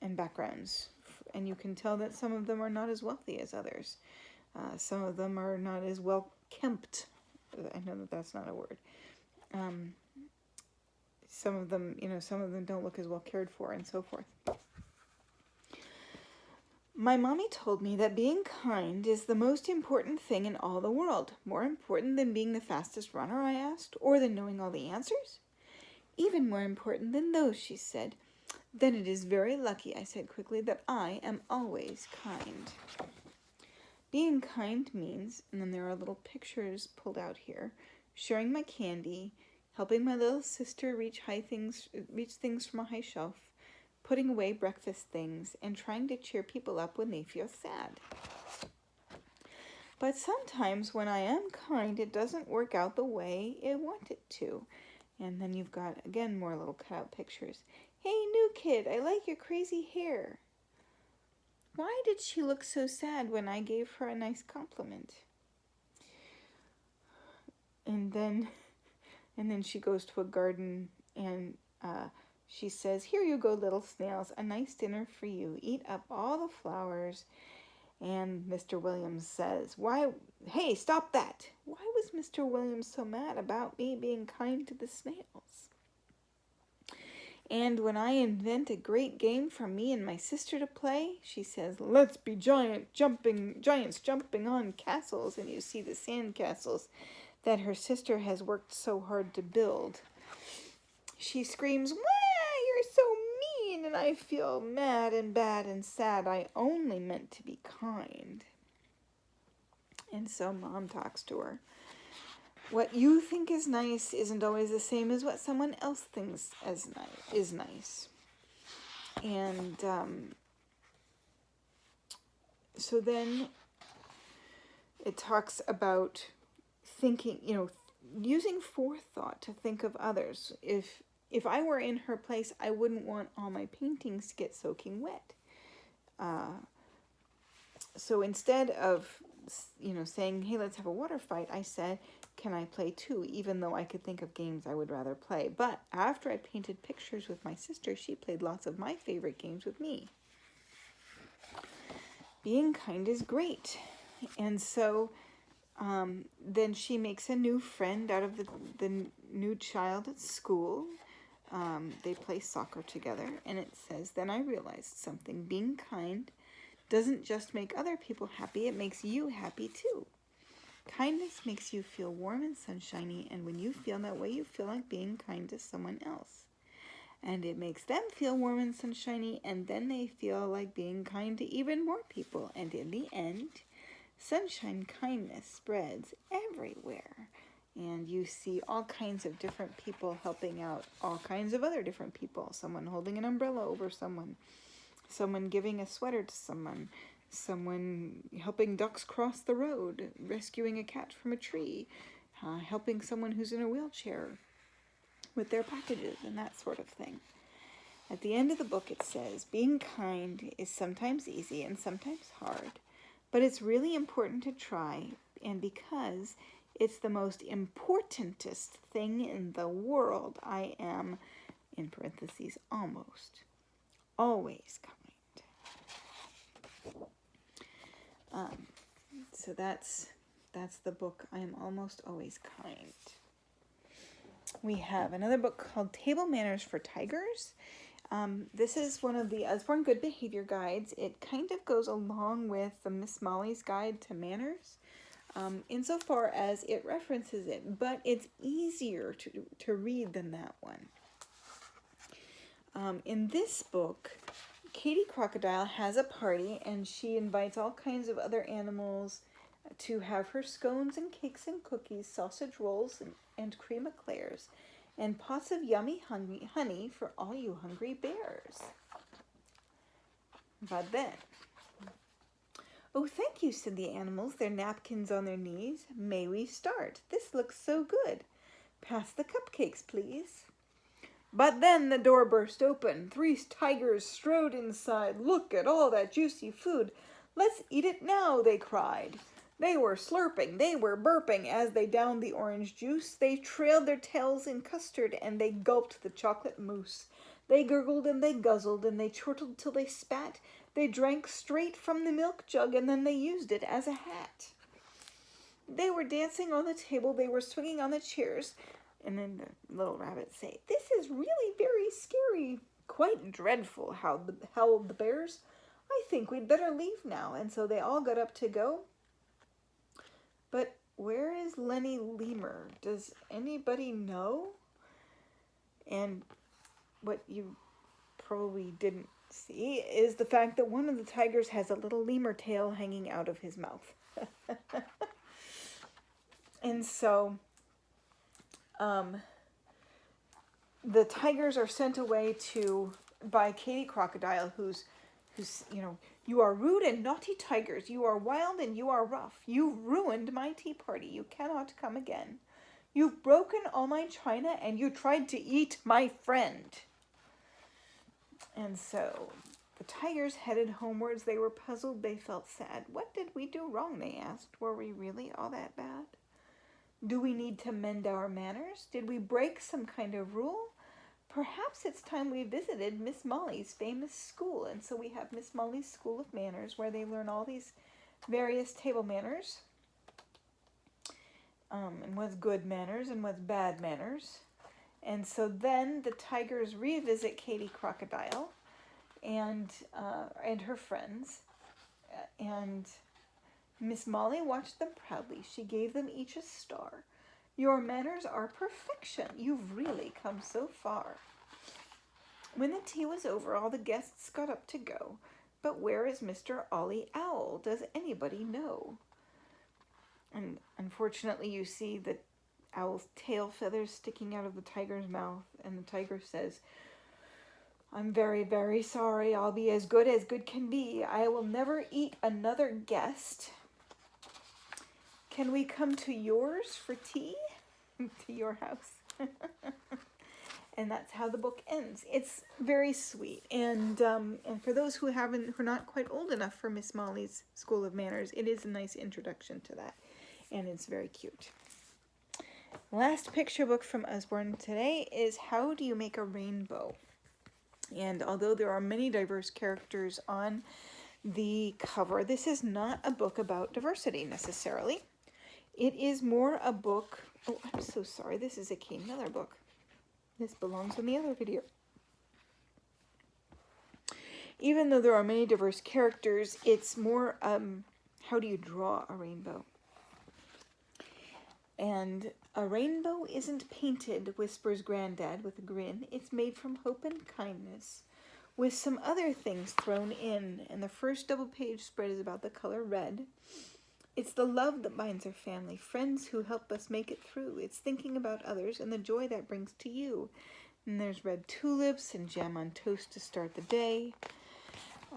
backgrounds. And you can tell that some of them are not as wealthy as others. Some of them are not as well kempt. I know that that's not a word. Some of them don't look as well cared for and so forth. My mommy told me that being kind is the most important thing in all the world. More important than being the fastest runner, I asked, or than knowing all the answers? Even more important than those, she said. Then it is very lucky, I said quickly, that I am always kind. Being kind means, and then there are little pictures pulled out here, sharing my candy, helping my little sister reach things from a high shelf, putting away breakfast things, and trying to cheer people up when they feel sad. But sometimes when I am kind, it doesn't work out the way I want it to. And then you've got, again, more little cutout pictures. Hey, new kid, I like your crazy hair. Why did she look so sad when I gave her a nice compliment? And then she goes to a garden and she says, here you go, little snails, a nice dinner for you. Eat up all the flowers. And Mr. Williams says, hey, stop that. Why was Mr. Williams so mad about me being kind to the snails? And when I invent a great game for me and my sister to play, she says, let's be giants jumping on castles. And you see the sand castles that her sister has worked so hard to build. She screams, wah, you're so mean, and I feel mad and bad and sad. I only meant to be kind. And so Mom talks to her. What you think is nice isn't always the same as what someone else thinks is nice. And so then it talks about thinking, using forethought to think of others. If I were in her place, I wouldn't want all my paintings to get soaking wet. So instead of, saying, hey, let's have a water fight, I said, can I play too? Even though I could think of games I would rather play. But after I painted pictures with my sister, she played lots of my favorite games with me. Being kind is great. And so then she makes a new friend out of the new child at school. They play soccer together, and it says, then I realized something. Being kind doesn't just make other people happy, it makes you happy too. Kindness makes you feel warm and sunshiny, and when you feel that way, you feel like being kind to someone else. And it makes them feel warm and sunshiny, and then they feel like being kind to even more people. And in the end, sunshine kindness spreads everywhere. And you see all kinds of different people helping out all kinds of other different people. Someone holding an umbrella over someone giving a sweater to someone helping ducks cross the road, rescuing a cat from a tree, helping someone who's in a wheelchair with their packages and that sort of thing. At the end of the book it says, being kind is sometimes easy and sometimes hard, but it's really important to try, and because it's the most importantest thing in the world, I am, in parentheses, almost always kind. So that's the book, I Am Almost Always Kind. We have another book called Table Manners for Tigers. This is one of the Usborne Good Behavior Guides. It kind of goes along with the Miss Molly's Guide to Manners, insofar as it references it, but it's easier to read than that one. In this book, Katie Crocodile has a party, and she invites all kinds of other animals to have her scones and cakes and cookies, sausage rolls and cream eclairs, and pots of yummy honey for all you hungry bears. But then, oh, thank you, said the animals, their napkins on their knees. May we start? This looks so good. Pass the cupcakes, please. But then the door burst open. 3 tigers strode inside. Look at all that juicy food. Let's eat it now, they cried. They were slurping, they were burping as they downed the orange juice. They trailed their tails in custard, and they gulped the chocolate mousse. They gurgled and they guzzled, and they chortled till they spat. They drank straight from the milk jug, and then they used it as a hat. They were dancing on the table, they were swinging on the chairs. And then the little rabbits say, this is really very scary. Quite dreadful, howled the bears. I think we'd better leave now. And so they all got up to go. But where is Lenny Lemur? Does anybody know? And what you probably didn't see is the fact that one of the tigers has a little lemur tail hanging out of his mouth. And so the tigers are sent away by Katie Crocodile, who's you are rude and naughty tigers. You are wild and you are rough. You've ruined my tea party. You cannot come again. You've broken all my china and you tried to eat my friend. And so the tigers headed homewards. They were puzzled. They felt sad. What did we do wrong, they asked. Were we really all that bad? Do we need to mend our manners? Did we break some kind of rule? Perhaps it's time we visited Miss Molly's famous school. And so we have Miss Molly's School of Manners, where they learn all these various table manners, and what's good manners and what's bad manners. And so then the tigers revisit Katie Crocodile and her friends, and Miss Molly watched them proudly. She gave them each a star. Your manners are perfection. You've really come so far. When the tea was over, all the guests got up to go. But where is Mr. Ollie Owl? Does anybody know? And unfortunately, you see the owl's tail feathers sticking out of the tiger's mouth, and the tiger says, I'm very, very sorry. I'll be as good can be. I will never eat another guest. Can we come to yours for tea? To your house. And that's how the book ends. It's very sweet. And for those who are not quite old enough for Miss Molly's School of Manners, it is a nice introduction to that. And it's very cute. Last picture book from Usborne today is How Do You Make a Rainbow? And although there are many diverse characters on the cover, this is not a book about diversity necessarily. It is more a book... Oh, I'm so sorry. This is a Kane Miller book. This belongs in the other video. Even though there are many diverse characters, it's more how do you draw a rainbow? And a rainbow isn't painted, whispers Granddad with a grin. It's made from hope and kindness, with some other things thrown in. And the first double page spread is about the color red. It's the love that binds our family, friends who help us make it through. It's thinking about others and the joy that brings to you. And there's red tulips and jam on toast to start the day.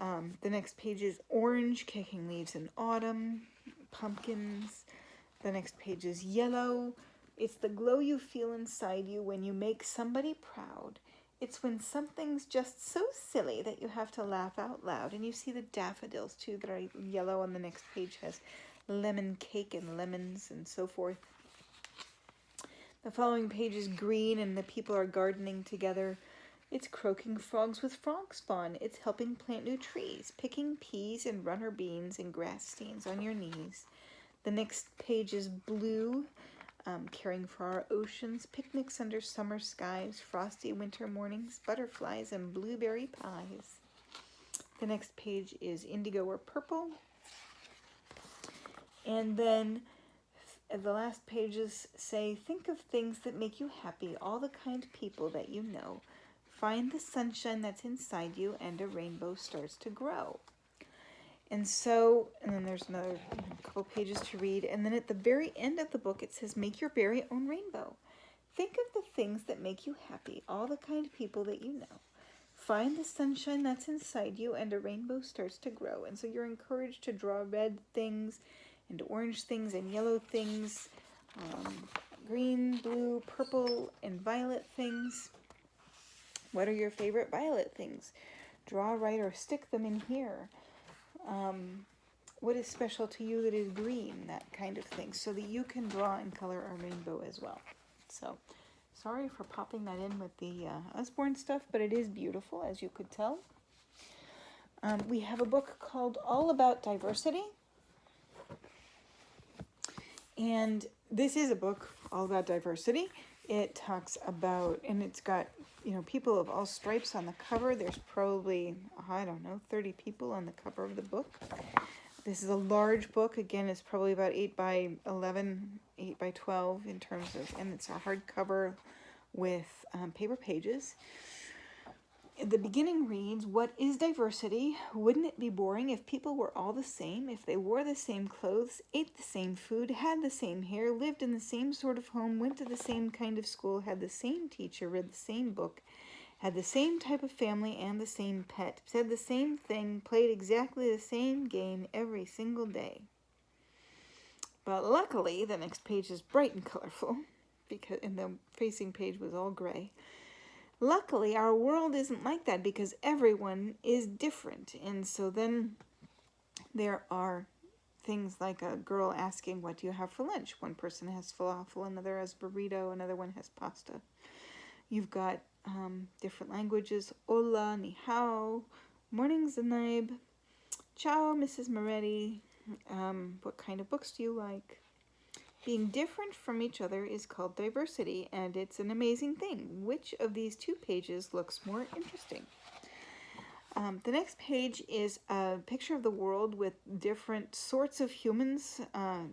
The next page is orange, kicking leaves in autumn, pumpkins. The next page is yellow. It's the glow you feel inside you when you make somebody proud. It's when something's just so silly that you have to laugh out loud. And you see the daffodils too that are yellow, and the next page has lemon cake and lemons and so forth. The following page is green and the people are gardening together. It's croaking frogs with frog spawn. It's helping plant new trees, picking peas and runner beans and grass stains on your knees. The next page is blue, caring for our oceans, picnics under summer skies, frosty winter mornings, butterflies and blueberry pies. The next page is indigo or purple. And then the last pages say, think of things that make you happy, all the kind people that you know. Find the sunshine that's inside you, and a rainbow starts to grow. And then there's another couple pages to read. And then at the very end of the book, it says, make your very own rainbow. Think of the things that make you happy, all the kind people that you know. Find the sunshine that's inside you, and a rainbow starts to grow. And so you're encouraged to draw red things, and orange things, and yellow things, green, blue, purple, and violet things. What are your favorite violet things? Draw, write, or stick them in here. What is special to you that is green? That kind of thing, so that you can draw and color a rainbow as well. So, sorry for popping that in with the Usborne stuff, but it is beautiful, as you could tell. We have a book called All About Diversity. And this is a book all about diversity. It talks about, and it's got, people of all stripes on the cover. There's probably, 30 people on the cover of the book. This is a large book. Again, it's probably about 8 by 11, 8 by 12 in terms of, and it's a hardcover with paper pages. The beginning reads, what is diversity? Wouldn't it be boring if people were all the same, if they wore the same clothes, ate the same food, had the same hair, lived in the same sort of home, went to the same kind of school, had the same teacher, read the same book, had the same type of family and the same pet, said the same thing, played exactly the same game every single day? But luckily, the next page is bright and colorful, and the facing page was all gray. Luckily, our world isn't like that because everyone is different. And so then there are things like a girl asking, what do you have for lunch? One person has falafel, another has burrito, another one has pasta. You've got different languages. Hola, ni hao, morning Zanaib, ciao, Mrs. Moretti. What kind of books do you like? Being different from each other is called diversity, and it's an amazing thing. Which of these 2 pages looks more interesting? The next page is a picture of the world with different sorts of humans.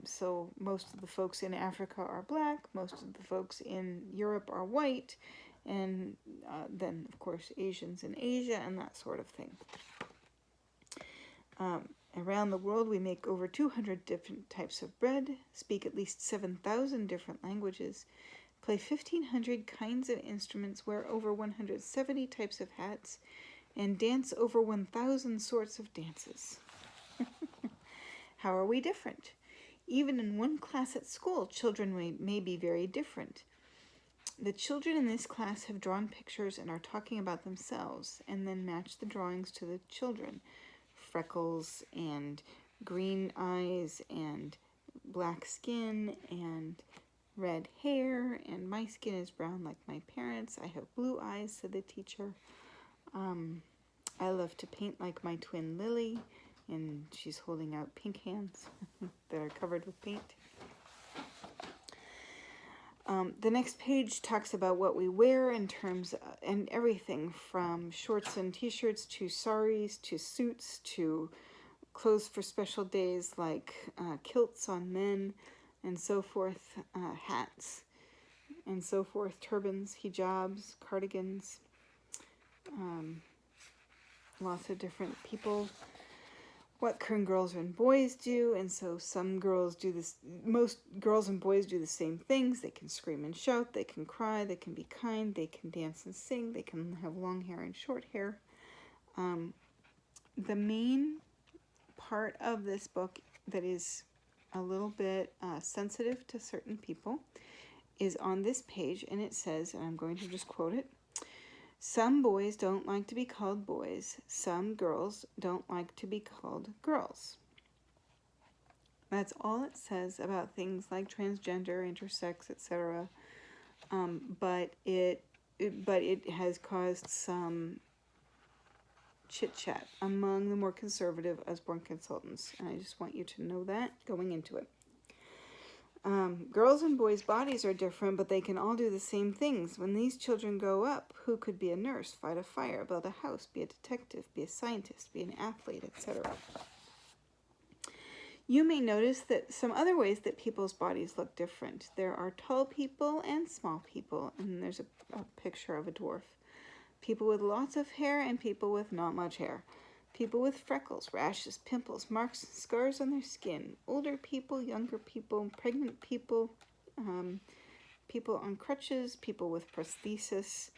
So most of the folks in Africa are black, most of the folks in Europe are white, and then, of course, Asians in Asia and that sort of thing. Around the world, we make over 200 different types of bread, speak at least 7,000 different languages, play 1,500 kinds of instruments, wear over 170 types of hats, and dance over 1,000 sorts of dances. How are we different? Even in one class at school, children may be very different. The children in this class have drawn pictures and are talking about themselves, and then match the drawings to the children. Freckles and green eyes and black skin and red hair, and my skin is brown like my parents. I have blue eyes, said the teacher. I love to paint like my twin Lily, and she's holding out pink hands that are covered with paint. The next page talks about what we wear in terms of, and everything from shorts and t-shirts to saris to suits to clothes for special days like kilts on men and so forth, hats and so forth, turbans, hijabs, cardigans, lots of different people. What can girls and boys do? And so some girls do this, most girls and boys do the same things. They can scream and shout, they can cry, they can be kind, they can dance and sing, they can have long hair and short hair. The main part of this book that is a little bit sensitive to certain people is on this page, and it says, and I'm going to just quote it, "Some boys don't like to be called boys. Some girls don't like to be called girls." That's all it says about things like transgender, intersex, etc. But it has caused some chit-chat among the more conservative Usborne consultants, and I just want you to know that going into it. Girls and boys' bodies are different, but they can all do the same things. When these children grow up, who could be a nurse, fight a fire, build a house, be a detective, be a scientist, be an athlete, etc. You may notice that some other ways that people's bodies look different. There are tall people and small people, and there's a picture of a dwarf. People with lots of hair and people with not much hair. People with freckles, rashes, pimples, marks, scars on their skin. Older people, younger people, pregnant people, people on crutches, people with prosthesis.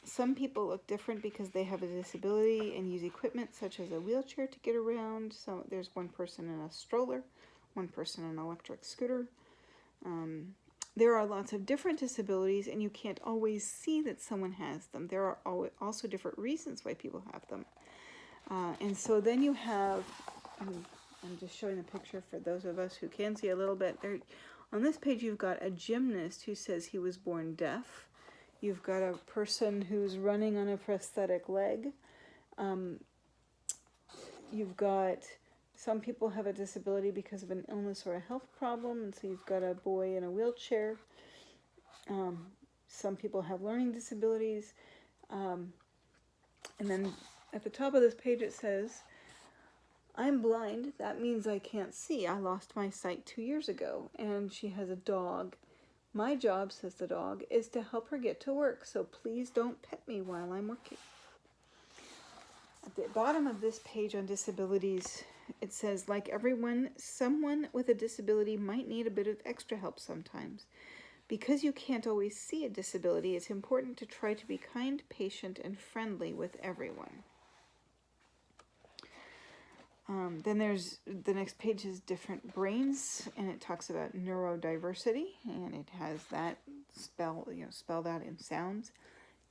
Some people look different because they have a disability and use equipment such as a wheelchair to get around. So there's one person in a stroller, one person in an electric scooter. There are lots of different disabilities, and you can't always see that someone has them. There are also different reasons why people have them. And so then you have, I'm just showing a picture for those of us who can see a little bit. There, on this page, you've got a gymnast who says he was born deaf. You've got a person who's running on a prosthetic leg. You've got some people have a disability because of an illness or a health problem, and so you've got a boy in a wheelchair. Some people have learning disabilities. And then at the top of this page it says, "I'm blind, that means I can't see. I lost my sight 2 years ago." And she has a dog. "My job," says the dog, "is to help her get to work, so please don't pet me while I'm working." At the bottom of this page on disabilities, it says, "Like everyone, someone with a disability might need a bit of extra help sometimes. Because you can't always see a disability, it's important to try to be kind, patient, and friendly with everyone." Then there's, the next page is different brains, and it talks about neurodiversity, and it has that spelled out in sounds.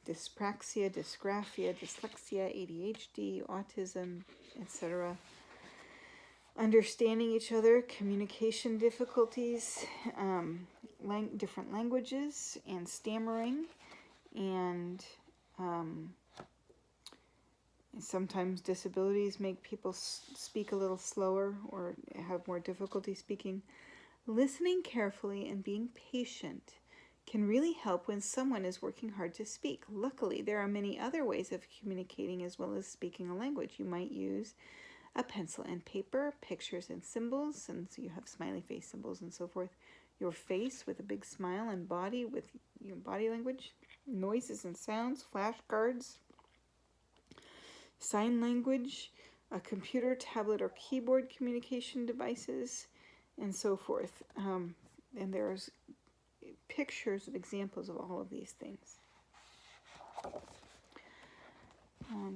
Dyspraxia, dysgraphia, dyslexia, ADHD, autism, etc. Understanding each other, communication difficulties, different languages, and stammering, and sometimes disabilities make people speak a little slower or have more difficulty speaking. Listening carefully and being patient can really help when someone is working hard to speak. Luckily, there are many other ways of communicating as well as speaking a language. You might use a pencil and paper, pictures and symbols, and so you have smiley face symbols and so forth. Your face with a big smile, and body with your body language, noises and sounds, flashcards, sign language, a computer, tablet, or keyboard communication devices, and so forth. And there's pictures of examples of all of these things.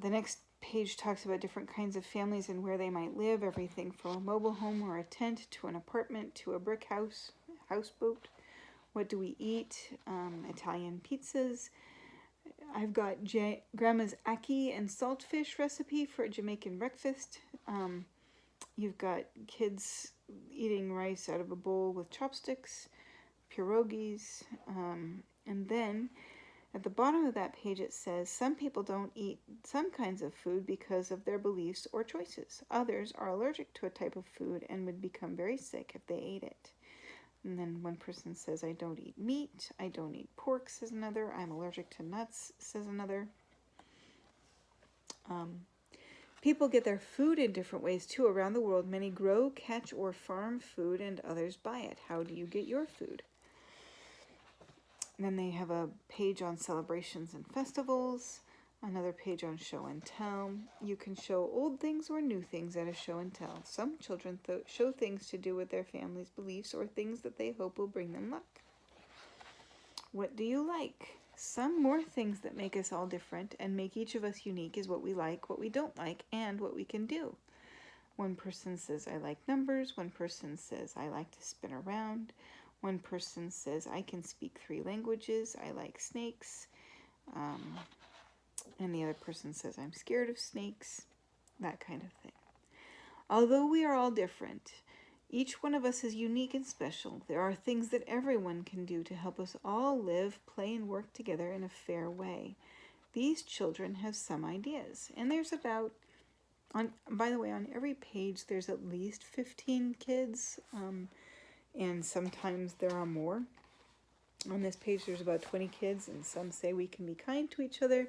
The next page talks about different kinds of families and where they might live, everything from a mobile home or a tent to an apartment to a brick house, houseboat. What do we eat? Italian pizzas. I've got Grandma's ackee and saltfish recipe for a Jamaican breakfast. You've got kids eating rice out of a bowl with chopsticks, pierogies, and then at the bottom of that page it says some people don't eat some kinds of food because of their beliefs or choices. Others are allergic to a type of food and would become very sick if they ate it. And then one person says, I don't eat meat, I don't eat pork, says another. I'm allergic to nuts, says another. People get their food in different ways too. Around the world, many grow, catch, or farm food and others buy it. How do you get your food? And then they have a page on celebrations and festivals, another page on show and tell. You can show old things or new things at a show and tell. Some children show things to do with their family's beliefs or things that they hope will bring them luck. What do you like? Some more things that make us all different and make each of us unique is what we like, what we don't like, and what we can do. One person says, I like numbers. One person says, I like to spin around. One person says, I can speak 3 languages. I like snakes. And the other person says, I'm scared of snakes. That kind of thing. Although we are all different, each one of us is unique and special. There are things that everyone can do to help us all live, play, and work together in a fair way. These children have some ideas. And there's by the way, on every page, there's at least 15 kids. And sometimes there are more. On this page, there's about 20 kids, and some say we can be kind to each other.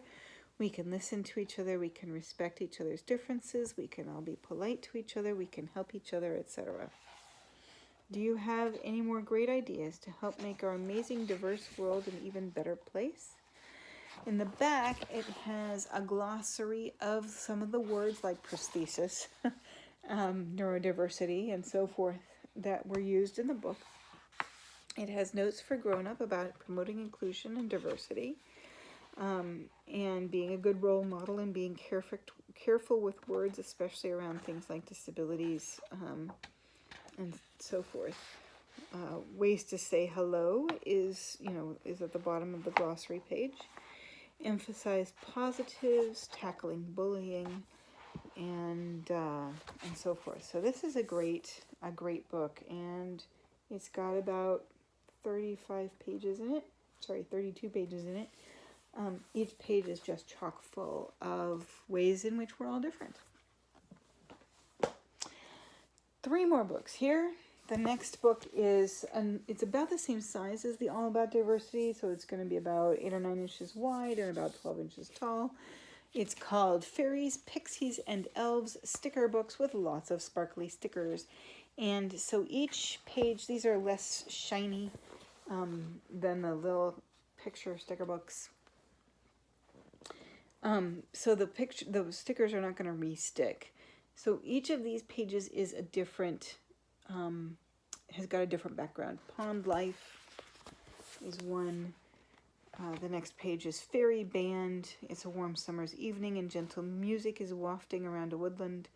We can listen to each other. We can respect each other's differences. We can all be polite to each other. We can help each other, etc. Do you have any more great ideas to help make our amazing, diverse world an even better place? In the back, it has a glossary of some of the words like prosthesis, neurodiversity, and so forth that were used in the book. It has notes for grown-up about promoting inclusion and diversity, and being a good role model and being careful with words, especially around things like disabilities, and so forth. Ways to say hello is at the bottom of the glossary page. Emphasize positives, tackling bullying, and so forth. So this is a great book, and it's got about 32 pages in it. Each page is just chock full of ways in which we're all different. 3 more books here. The next book is, it's about the same size as the All About Diversity, so it's going to be about 8 or 9 inches wide and about 12 inches tall. It's called Fairies, Pixies, and Elves sticker books with lots of sparkly stickers. And so each page, these are less shiny than the little picture sticker books. So the stickers are not going to re-stick. So each of these pages is a different, has got a different background. Pond Life is one. The next page is Fairy Band. It's a warm summer's evening and gentle music is wafting around a woodland.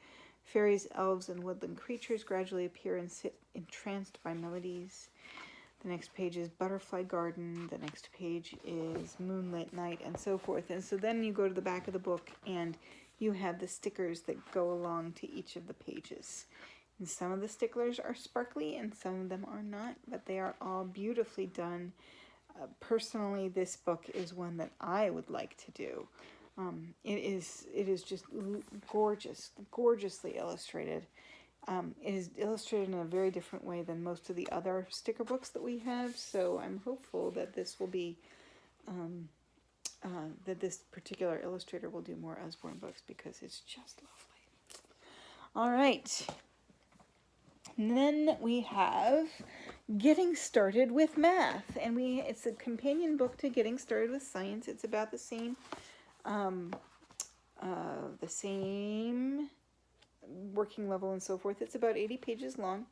Fairies, elves, and woodland creatures gradually appear and sit entranced by melodies. The next page is Butterfly Garden. The next page is Moonlit Night, and so forth. And so then you go to the back of the book and you have the stickers that go along to each of the pages. And some of the stickers are sparkly and some of them are not, but they are all beautifully done. Personally, this book is one that I would like to do. It is just gorgeous, gorgeously illustrated. It is illustrated in a very different way than most of the other sticker books that we have, so I'm hopeful that this will be, that this particular illustrator will do more Usborne books because it's just lovely. All right. And then we have Getting Started with Math, and it's a companion book to Getting Started with Science. It's about the same working level and so forth. It's about 80 pages long,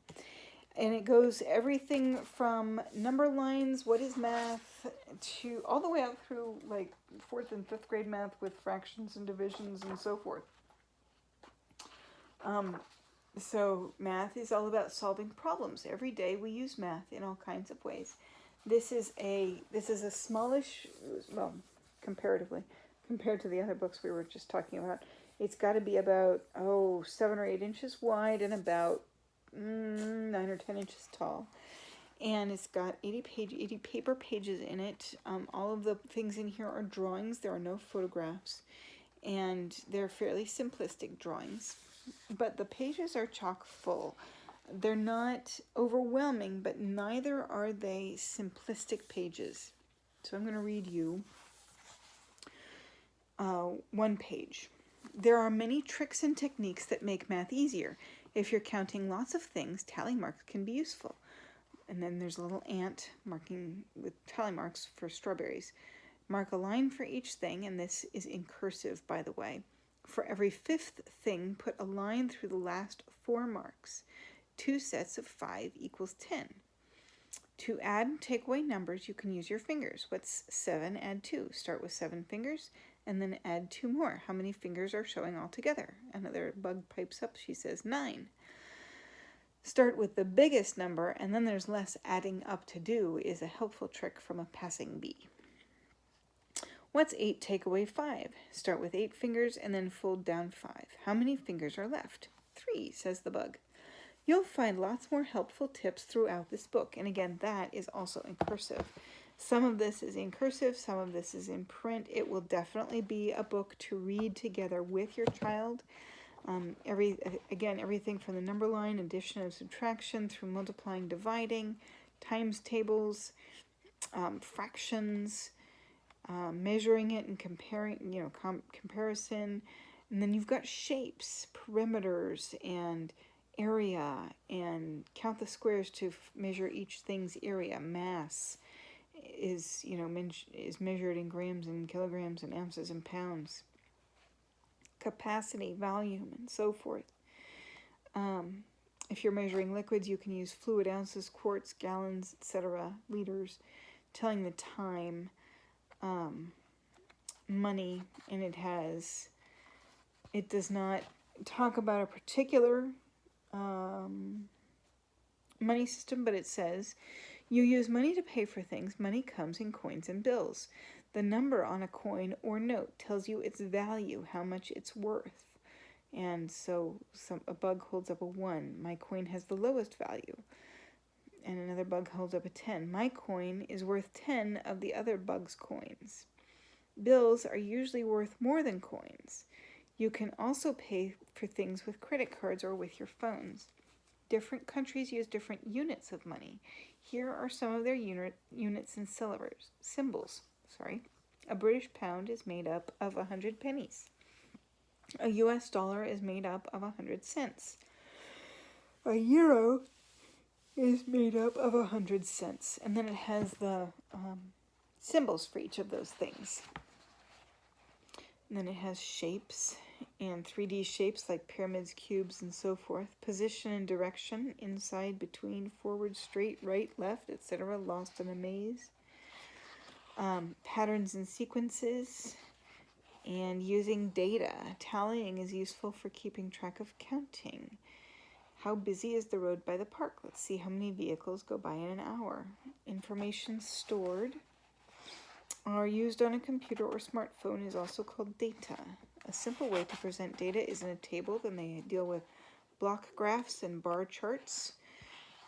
and it goes everything from number lines, what is math, to all the way up through like 4th and 5th grade math with fractions and divisions and so forth. So math is all about solving problems. Every day we use math in all kinds of ways. This is a smallish, well, comparatively, compared to the other books we were just talking about. It's got to be about, 7 or 8 inches wide and about 9 or 10 inches tall. And it's got 80 paper pages in it. All of the things in here are drawings. There are no photographs. And they're fairly simplistic drawings. But the pages are chock full. They're not overwhelming, but neither are they simplistic pages. So I'm going to read you one page. There are many tricks and techniques that make math easier. If you're counting lots of things, tally marks can be useful. And then there's a little ant marking with tally marks for strawberries. Mark a line for each thing, and this is in cursive, by the way. For every 5th thing, put a line through the last 4 marks. 2 sets of 5 equals 10. To add and take away numbers, you can use your fingers. What's 7 add 2? Start with 7 fingers, and then add 2 more. How many fingers are showing all together? Another bug pipes up. She says 9. Start with the biggest number, and then there's less adding up to do, is a helpful trick from a passing bee. What's 8 take away 5? Start with 8 fingers and then fold down 5. How many fingers are left? 3, says the bug. You'll find lots more helpful tips throughout this book. And again, that is also in cursive. Some of this is in cursive, some of this is in print. It will definitely be a book to read together with your child. Everything from the number line, addition and subtraction, through multiplying, dividing, times tables, fractions, measuring it and comparing, comparison. And then you've got shapes, perimeters, and area, and count the squares to measure each thing's area. Mass is measured in grams and kilograms and ounces and pounds. Capacity, volume, and so forth. If you're measuring liquids, you can use fluid ounces, quarts, gallons, etc., liters, telling the time. Money, and it does not talk about a particular money system, but it says you use money to pay for things. Money comes in coins and bills. The number on a coin or note tells you its value, how much it's worth. And so a bug holds up a 1. My coin has the lowest value. And another bug holds up a 10. My coin is worth 10 of the other bug's coins. Bills are usually worth more than coins. You can also pay for things with credit cards or with your phones. Different countries use different units of money. Here are some of their units and symbols. A British pound is made up of 100 pennies. A US dollar is made up of 100 cents. A euro is made up of 100 cents. And then it has the symbols for each of those things. And then it has shapes and 3D shapes like pyramids, cubes, and so forth. Position and direction, inside, between, forward, straight, right, left, etc. Lost in a maze. Patterns and sequences. And using data. Tallying is useful for keeping track of counting. How busy is the road by the park? Let's see how many vehicles go by in an hour. information stored or used on a computer or smartphone is also called data. A simple way to present data is in a table. Then they deal with block graphs and bar charts.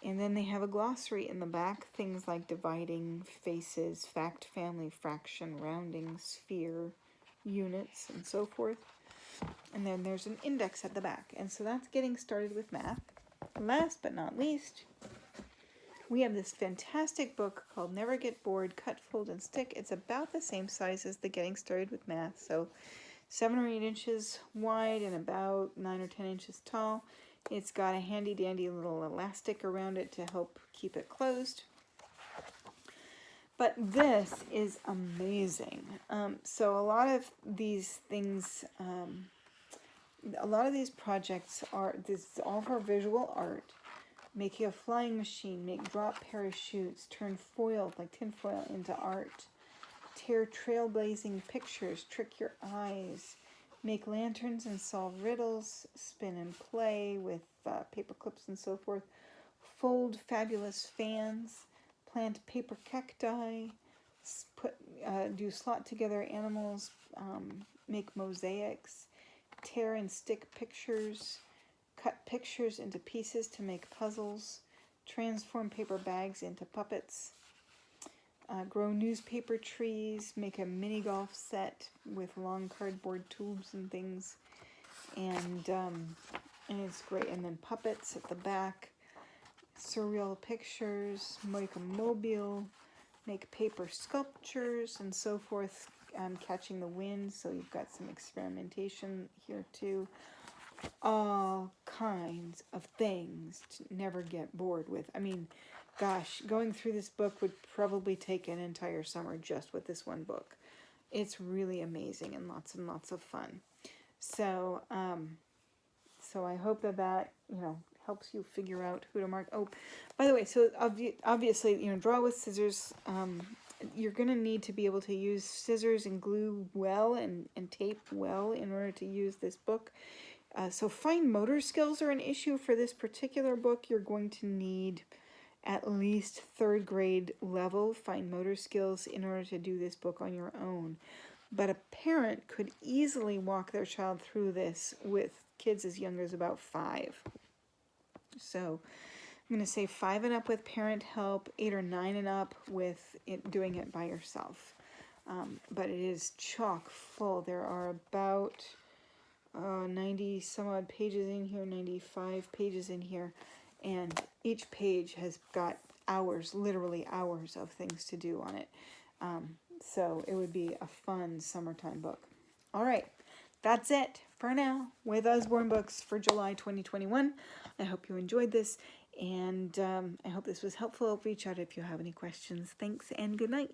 And then they have a glossary in the back, things like dividing, faces, fact, family, fraction, rounding, sphere, units, and so forth. And then there's an index at the back. And so that's getting started with math. Last but not least, we have this fantastic book called Never Get Bored, Cut, Fold, and Stick. It's about the same size as the Getting Started with Math, so 7 or 8 inches wide and about 9 or 10 inches tall. It's got a handy dandy little elastic around it to help keep it closed. But this is amazing. So a lot of these things, a lot of these projects this is all for visual art. Making a flying machine, make drop parachutes, turn foil, like tin foil, into art. Tear trailblazing pictures, trick your eyes. Make lanterns and solve riddles, spin and play with paper clips and so forth. Fold fabulous fans, plant paper cacti, do slot together animals, make mosaics, tear and stick pictures, cut pictures into pieces to make puzzles, transform paper bags into puppets, grow newspaper trees, make a mini golf set with long cardboard tubes and things, and it's great. And then puppets at the back, surreal pictures, make a mobile, make paper sculptures and so forth, catching the wind, so you've got some experimentation here too. All kinds of things to never get bored with. I mean, gosh, going through this book would probably take an entire summer just with this one book. It's really amazing and lots of fun. So, so I hope that helps you figure out who to mark. Oh, by the way, so obviously, draw with scissors. You're going to need to be able to use scissors and glue well and tape well in order to use this book. So fine motor skills are an issue for this particular book. You're going to need at least 3rd grade level fine motor skills in order to do this book on your own. But a parent could easily walk their child through this with kids as young as about 5. So I'm going to say 5 and up with parent help, 8 or 9 and up with doing it by yourself. But it is chock full. There are about 90 some odd pages in here, 95 pages in here, and each page has got hours, literally hours of things to do on it. So it would be a fun summertime book. All right, that's it for now with Usborne Books for July 2021. I hope you enjoyed this, and I hope this was helpful. Reach out if you have any questions. Thanks and good night.